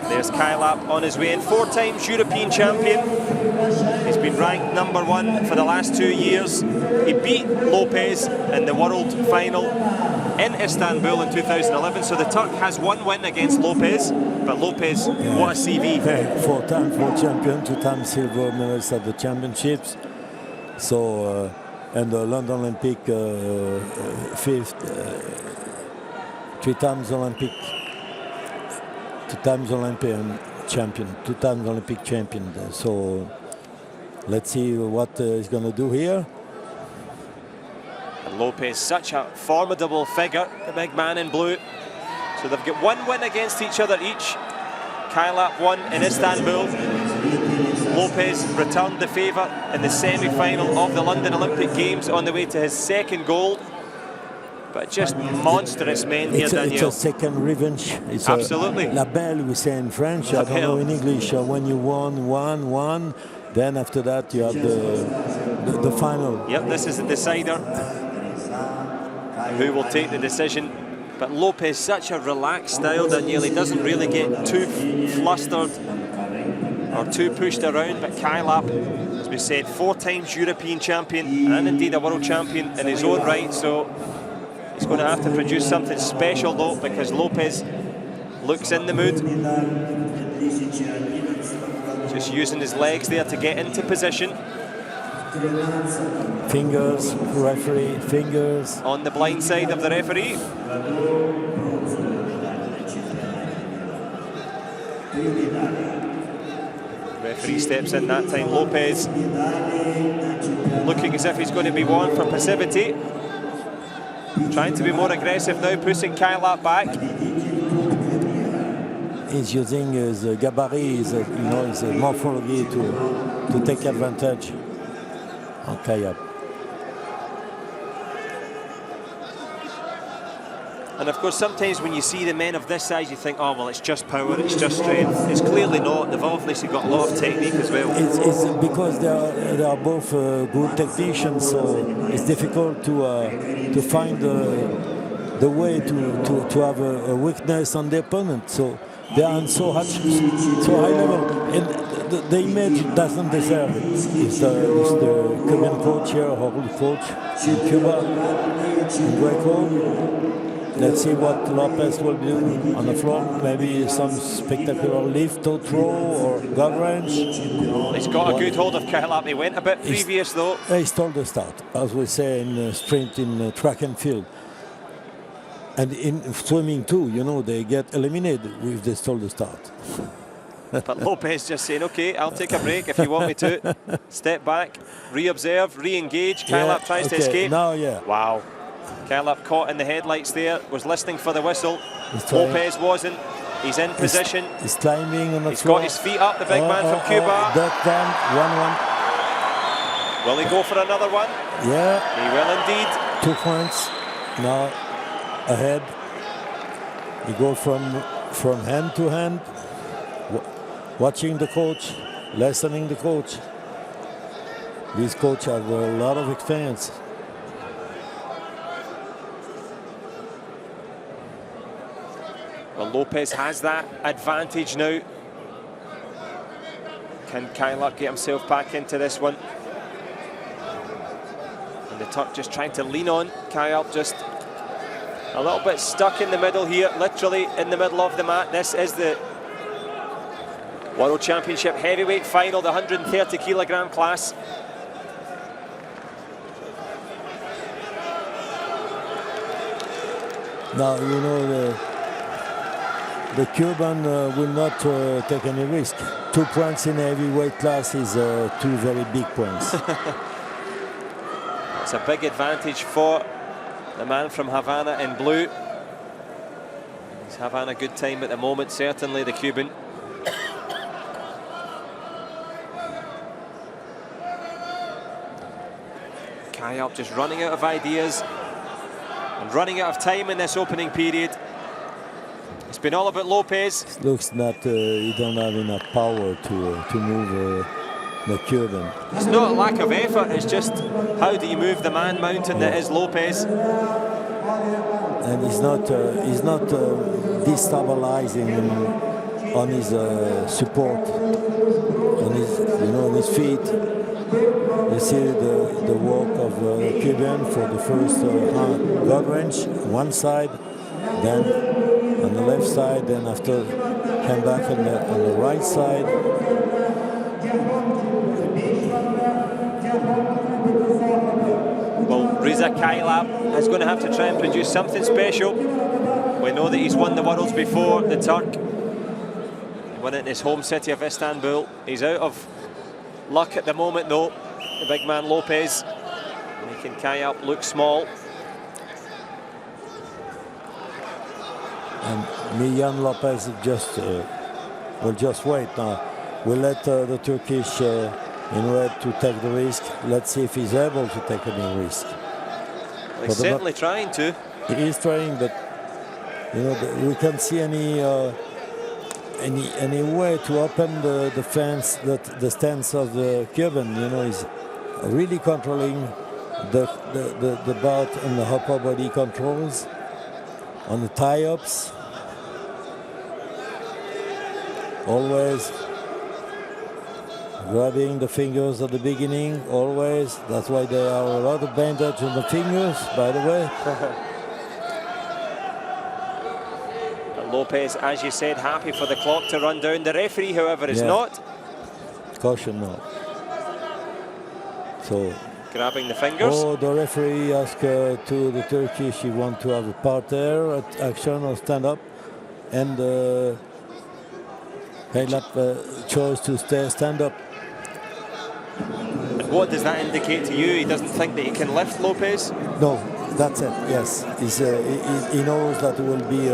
There's Kailab on his way in, 4 times European champion. He's been ranked #1 for the last 2 years. He beat Lopez in the world final in Istanbul in 2011. So the Turk has 1 win against Lopez, but Lopez, what a CV. 4 times world champion, 2 times silver medalist at the championships. So, and the London Olympic 5th, 3 times Olympic, 2 times Olympian champion, 2 times Olympic champion. So let's see what he's going to do here. And Lopez, such a formidable figure, the big man in blue. So they've got 1 win against each other each. Kailab won in Istanbul. Lopez returned the favour in the semi-final of the London Olympic Games on the way to his 2nd gold. But just monstrous men here, Daniel. It's a second revenge. It's absolutely. La belle, we say in French. I don't know in English. When you won, then after that you have the final. Yep, this is the decider. Who will take the decision But Lopez, such a relaxed style, Daniel. He doesn't really get too flustered or too pushed around. But Kylap, as we said, 4 times European champion and indeed a world champion in his own right. So he's going to have to produce something special though, because Lopez looks in the mood. Just using his legs there to get into position. Fingers, referee, fingers. On the blind side of the referee. Referee steps in that time. Lopez looking as if he's going to be warned for passivity. Trying to be more aggressive now, pushing Kylap back. He's using his gabarit, his morphology to take advantage on Kylap. And of course, sometimes when you see the men of this size, you think, oh, well, it's just power, it's just strength. It's clearly not. They've obviously got a lot of technique as well. It's because they are both good technicians, so it's difficult to find the way to have a weakness on the opponent. So they are on so high level, and the image doesn't deserve it. It's the Cuban coach here, Holy coach in Cuba, in Greco. Let's see what Lopez will do on the floor. Maybe some spectacular lift or throw or gut wrench. He's got a good hold of Kylap. He went a bit previous though. He stole the start, as we say in sprint, in track and field. And in swimming too, you know, they get eliminated if they stole the start. But Lopez just saying, okay, I'll take a break if you want me to. Step back, re-observe, re-engage. Kylap tries to escape. Now, yeah. Wow. Kylap caught in the headlights there, was listening for the whistle. Lopez wasn't. He's in position. He's climbing on the He's floor. got his feet up, the big man from Cuba. That time, 1-1. Will he go for another one? Yeah. He will indeed. 2 points. Now ahead. He goes from hand to hand. Watching the coach, listening the coach. These coaches have a lot of experience. Well, Lopez has that advantage now. Can Kylap get himself back into this one? And the Turk just trying to lean on. Kylap just a little bit stuck in the middle here, literally in the middle of the mat. This is the World Championship heavyweight final, the 130 kilogram class. Now, you know, the Cuban will not take any risk. 2 points in heavyweight class is 2 very big points. It's a big advantage for the man from Havana in blue. He's having a good time at the moment, certainly the Cuban. Kylap just running out of ideas and running out of time in this opening period. It's been all about Lopez. It looks that he don't have enough power to move the Cuban. It's not a lack of effort, it's just how do you move the man mountain that is Lopez. And he's not destabilizing on his support, on his, on his feet. You see the work of Cuban for the first gut wrench, one side, then on the left side, then after came back on the right side. Well, Reza Kylap is going to have to try and produce something special. We know that he's won the Worlds before, the Turk. He won it in his home city of Istanbul. He's out of luck at the moment though, the big man Lopez, making Kylap look small. And Miljan Lopez just will just wait now. We'll let the Turkish in red to take the risk. Let's see if he's able to take any risk. Well, he's certainly trying to. He is trying, but we can't see any way to open the fence, the stance of the Cuban. He's really controlling the bout and the upper body controls. on the tie-ups. Always grabbing the fingers at the beginning, always. That's why there are a lot of bandage on the fingers, by the way. Lopez, as you said, happy for the clock to run down. The referee, however, is not. Caution now. So grabbing the fingers. Oh, the referee asked to the Turkish he want to have a parterre action or stand up, and Kayap chose to stand up. And what does that indicate to you? He doesn't think that he can lift Lopez? No, that's it. Yes, he knows that it will be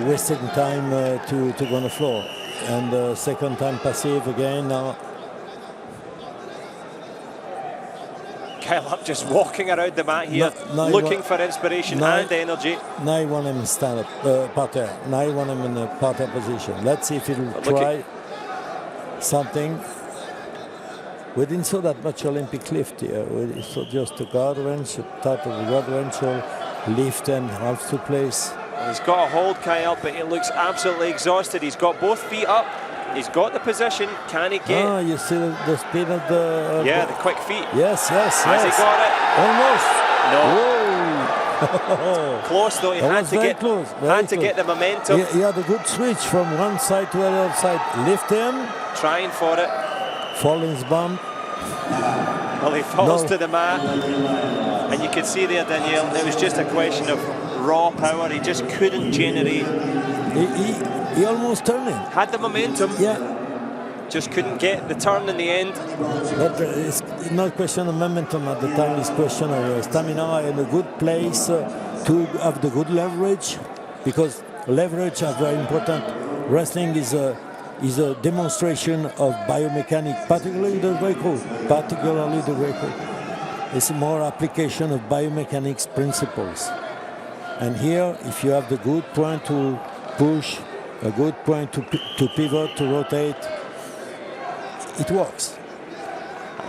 wasting time to go on the floor, and second time passive again now. Kayap just walking around the mat here, looking for inspiration and energy. Now you want him in stand-up, parterre. Now you want him in a parterre position. Let's see if he'll try something. We didn't saw that much Olympic lift here. We saw just a guard wrench, a type of guard wrench or lift and half to place. He's got a hold, Kayap, but he looks absolutely exhausted. He's got both feet up. He's got the position. Can he get? Ah, you see the speed of the... the quick feet. Yes. Has he got it? Almost. No. Whoa. Close though. He had to get close. Had to get the momentum. He had a good switch from one side to the other side. Lift him. Trying for it. Falling bump. Well, he falls to the mat. And you could see there, Daniel, it was just a question of raw power. He just couldn't generate. He almost turned him. Had the momentum. Yeah. Just couldn't get the turn in the end. But it's not a question of momentum at the time. It's a question of stamina and a good place to have the good leverage. Because leverage is very important. Wrestling is a demonstration of biomechanics, particularly the Greco. It's more application of biomechanics principles. And here, if you have the good point to push, a good point to pivot, to rotate, it works.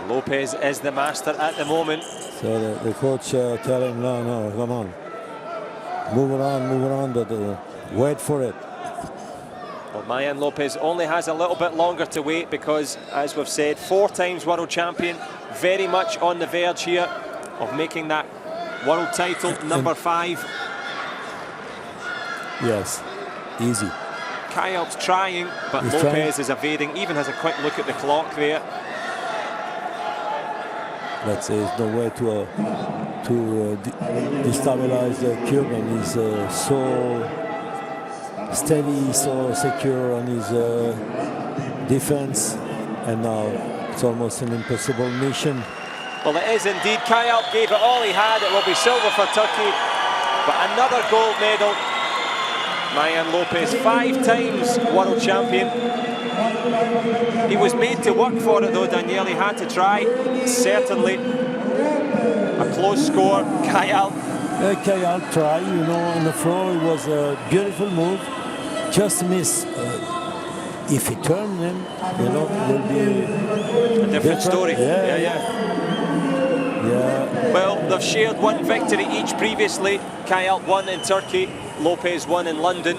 Lopez is the master at the moment. So the coach tell him, no, come on. Move on, but wait for it. Well, Mayan Lopez only has a little bit longer to wait because, as we've said, 4 times world champion, very much on the verge here of making that world title, number 5. Yes, easy. Kayap's trying, but He's Lopez is evading, even has a quick look at the clock there. Let's say there's no way to destabilize the Cuban. He's so steady, so secure on his defense, and now it's almost an impossible mission. Well, it is indeed. Kayap gave it all he had. It will be silver for Turkey, but another gold medal. Mayan Lopez, 5 times world champion. He was made to work for it though, Daniel. He had to try. Certainly a close score. Kayap. Kayap tried, on the floor. It was a beautiful move. Just miss. If he turned him, it will be a different story. Yeah. Well, they've shared 1 victory each previously. Kayap won in Turkey, Lopez won in London.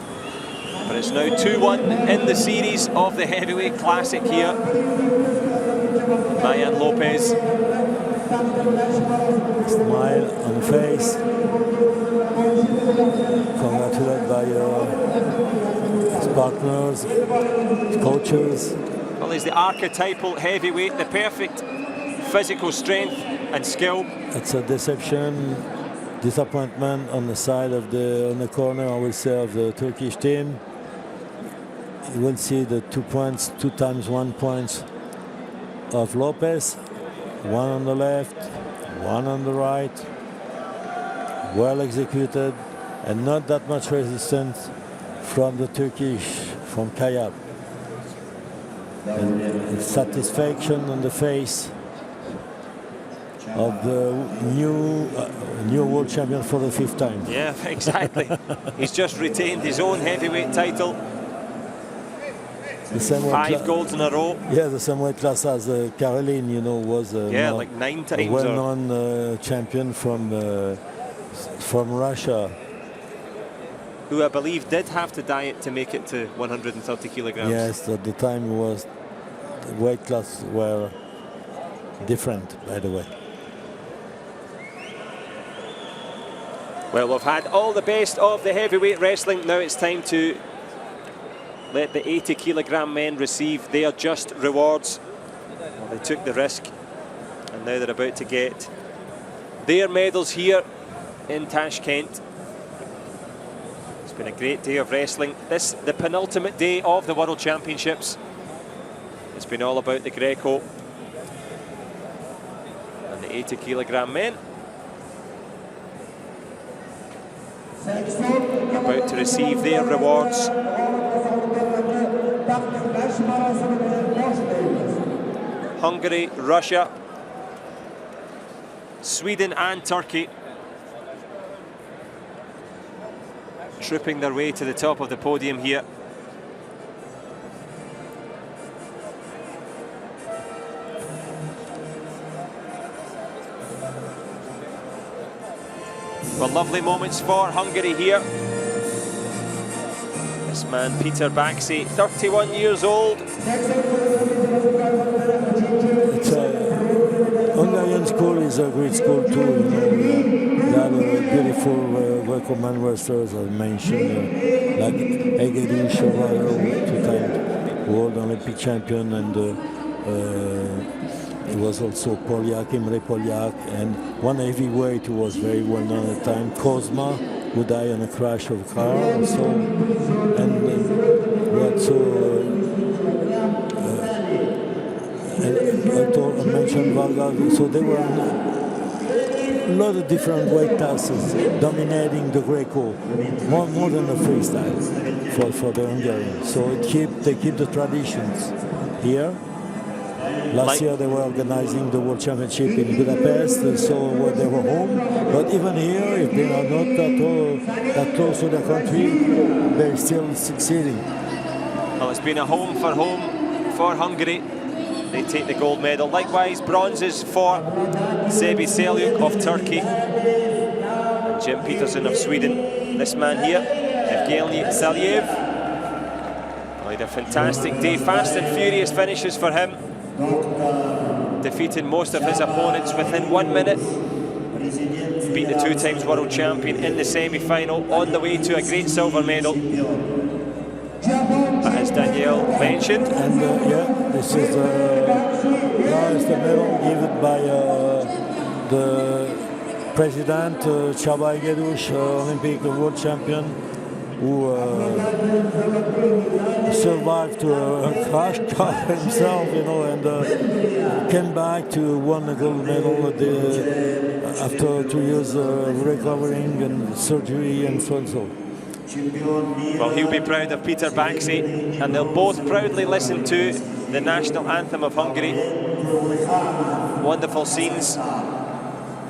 But it's now 2-1 in the series of the heavyweight classic here. Mayan Lopez. Smile on the face. Congratulated by his partners, his coaches. Well, he's the archetypal heavyweight, the perfect physical strength and skill. It's a disappointment on the side of on the corner, I will say, of the Turkish team. You will see the 2 points, 2 times 1 points of Lopez. 1 on the left, 1 on the right. Well executed, and not that much resistance from the Turkish, from Kayap. And satisfaction on the face of the new world champion for the 5th time. Yeah, exactly. He's just retained his own heavyweight title. The same 5 golds in a row. Yeah, the same weight class as Karelin, was like 9 times. A well-known champion from Russia. who I believe did have to diet to make it to 130 kilograms. Yes, at the time was the weight class were different, by the way. Well, we've had all the best of the heavyweight wrestling. Now it's time to let the 80 kilogram men receive their just rewards. Well, they took the risk, and now they're about to get their medals here in Tashkent. It's been a great day of wrestling. This, the penultimate day of the World Championships. It's been all about the Greco and the 80 kilogram men. About to receive their rewards. Hungary, Russia, Sweden and Turkey trooping their way to the top of the podium here. Well, lovely moments for Hungary here. This man, Peter Baxi, 31 years old. It's Hungarian school is a great school too. You know, they have beautiful Greco-Roman wrestlers, I mentioned, like Egedű, two-time world Olympic champion, and he was also Poliak, Imre Poliak, and one heavyweight who was very well known at the time, Kozma, who died in a crash of a car also. And we also I mentioned Varga, so there were a lot of different weight classes dominating the Greco, more than the freestyle for the Hungarians. So they keep the traditions here. Last year they were organizing the World Championship in Budapest, so they were home. But even here, if they are not that close to the country, they're still succeeding. Well, it's been a home for Hungary. They take the gold medal. Likewise, bronzes for Sebi Seljuk of Turkey and Jim Peterson of Sweden. This man here, Evgeny Saliev. Well, he had a fantastic day. Fast and furious finishes for him, defeating most of his opponents within 1 minute. Beat the two times world champion in the semi-final, on the way to a great silver medal. As Danielle mentioned. And yeah, this is the medal given by the president, Csaba Egedűs, Olympic world champion, who survived to a crash car himself, you know, and came back to win the gold medal after 2 years recovering and surgery and so on. Well, he'll be proud of Peter Baxi, and they'll both proudly listen to the national anthem of Hungary. Wonderful scenes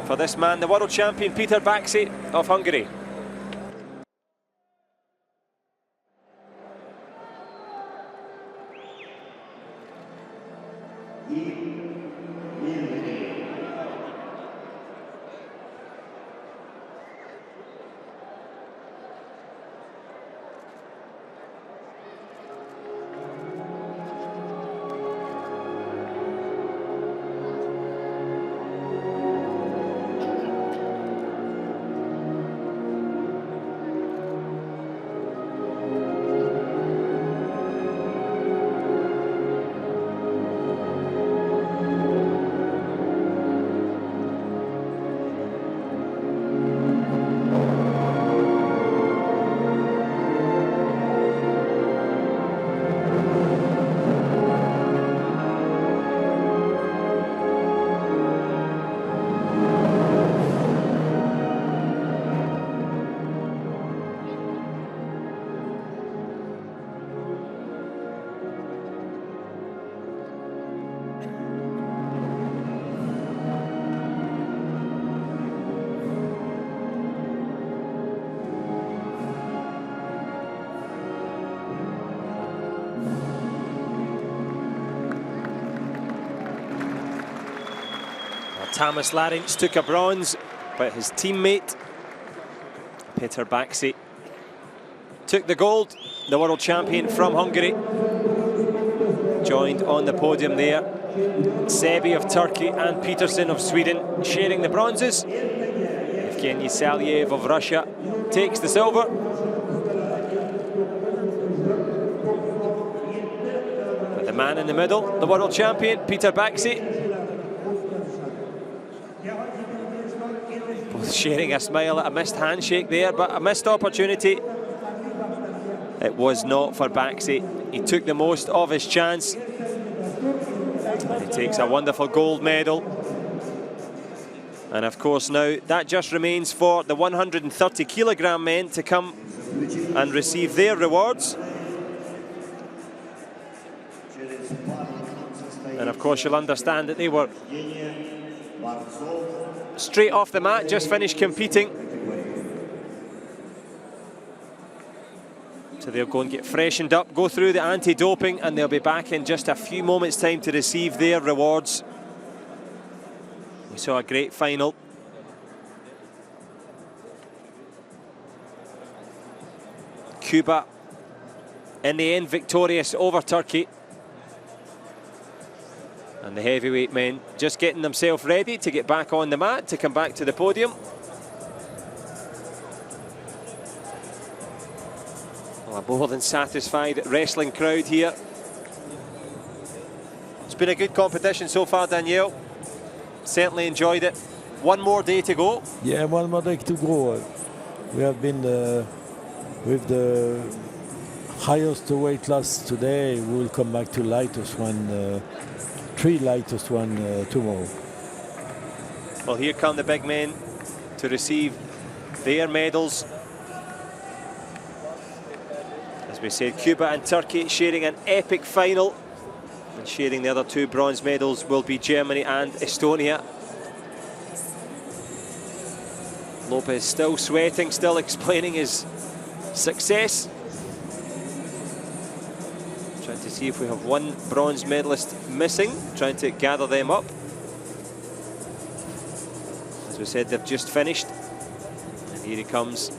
for this man, the world champion Peter Baxi of Hungary. Thomas Larynx took a bronze, but his teammate, Peter Baxi, took the gold, the world champion from Hungary. Joined on the podium there. Sebi of Turkey and Peterson of Sweden sharing the bronzes. Evgeny Saliev of Russia takes the silver. But the man in the middle, the world champion, Peter Baxi. Both sharing a smile at a missed handshake there, but a missed opportunity. It was not for Baxi. He took the most of his chance. And he takes a wonderful gold medal. And of course now that just remains for the 130 kilogram men to come and receive their rewards. And of course you'll understand that they were straight off the mat, just finished competing. So they'll go and get freshened up, go through the anti-doping, and they'll be back in just a few moments' time to receive their rewards. We saw a great final. Cuba, in the end, victorious over Turkey. And the heavyweight men just getting themselves ready to get back on the mat, to come back to the podium. Well, a more than satisfied wrestling crowd here. It's been a good competition so far, Danielle. Certainly enjoyed it. One more day to go. Yeah, one more day to go. We have been with the highest weight class today. We will come back to lightest one, 3 lightest one tomorrow. Well, here come the big men to receive their medals. As we said, Cuba and Turkey sharing an epic final. And sharing the other 2 bronze medals will be Germany and Estonia. Lopez still sweating, still explaining his success. Trying to see if we have one bronze medalist missing, trying to gather them up. As we said, they've just finished. And here he comes,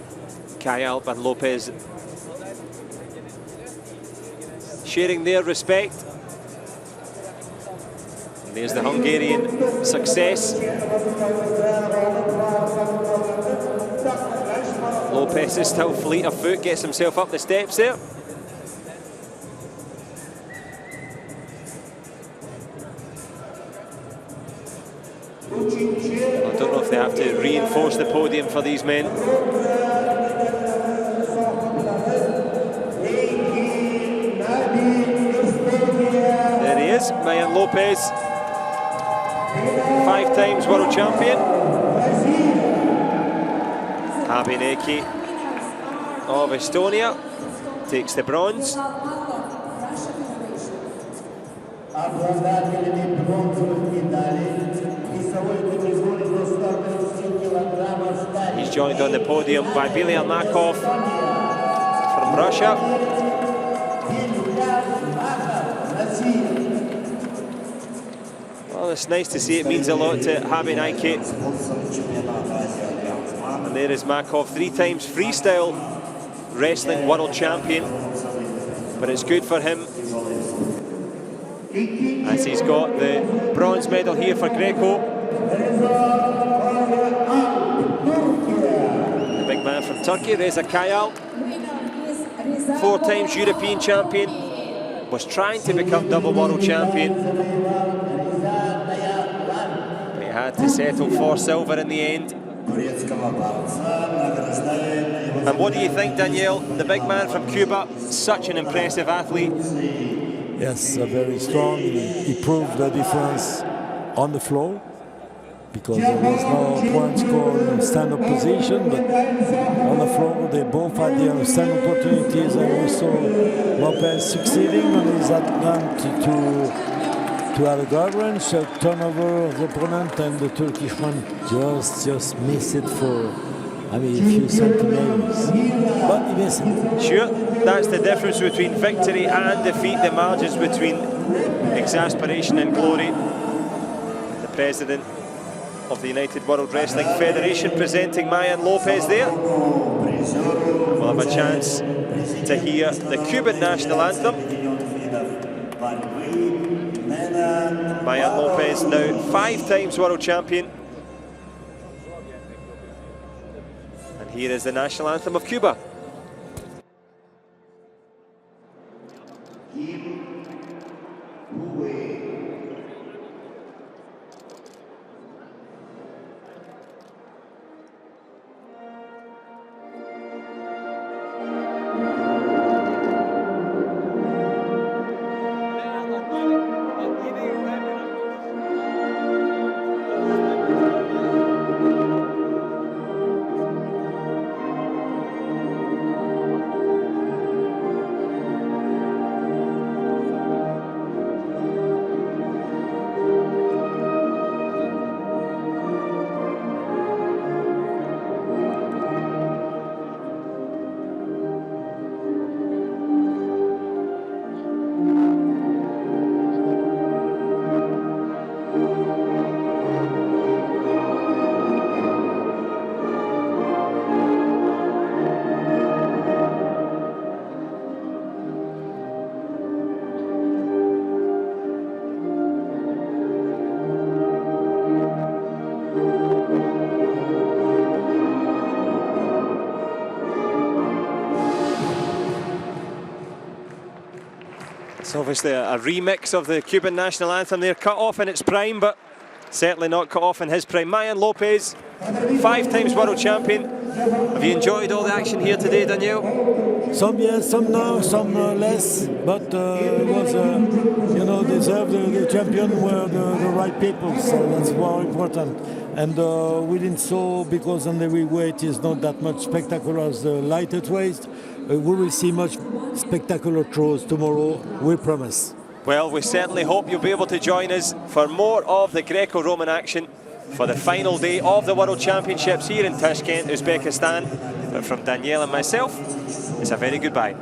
Kayalp and Lopez, sharing their respect. And there's the Hungarian success. Lopez is still fleet of foot, gets himself up the steps there. I don't know if they have to reinforce the podium for these men. There he is, Mayan Lopez, 5 times world champion. Habineki of Estonia takes the bronze. He's joined on the podium by Bilal Makov from Russia. Well, it's nice to see. It means a lot to Habineki. And there is Makov, 3 times freestyle wrestling world champion. But it's good for him, as he's got the bronze medal here for Greco. The big man from Turkey, Reza Kayal, 4 times European champion, was trying to become double world champion. But he had to settle for silver in the end. And what do you think, Danielle? The big man from Cuba, such an impressive athlete. Yes, very strong. He proved the difference on the floor, because there was no point score in stand-up position, but on the floor they both had their stand opportunities, and also Lopez succeeding on his attempt to have a guard range, a turnover of the opponent, and the Turkish one just missed it for, I mean, a few centimeters. But he missed it. Sure, that's the difference between victory and defeat, the margins between exasperation and glory. The president of the United World Wrestling Federation presenting Mayan Lopez there. We'll have a chance to hear the Cuban national anthem. Mayan Lopez, now 5 times world champion. And here is the national anthem of Cuba. It's obviously a remix of the Cuban national anthem there, cut off in its prime, but certainly not cut off in his prime. Mayan Lopez, 5 times world champion. Have you enjoyed all the action here today, Daniel? Some yes, some no, some less, but it was, you know, deserved. The champion were the right people, so that's more important. And we didn't saw, because on the weight is not that much spectacular as the lighter weight. We will see much spectacular throws tomorrow, we promise. Well, we certainly hope you'll be able to join us for more of the Greco-Roman action for the final day of the World Championships here in Tashkent, Uzbekistan. But from Danielle and myself, it's a very goodbye.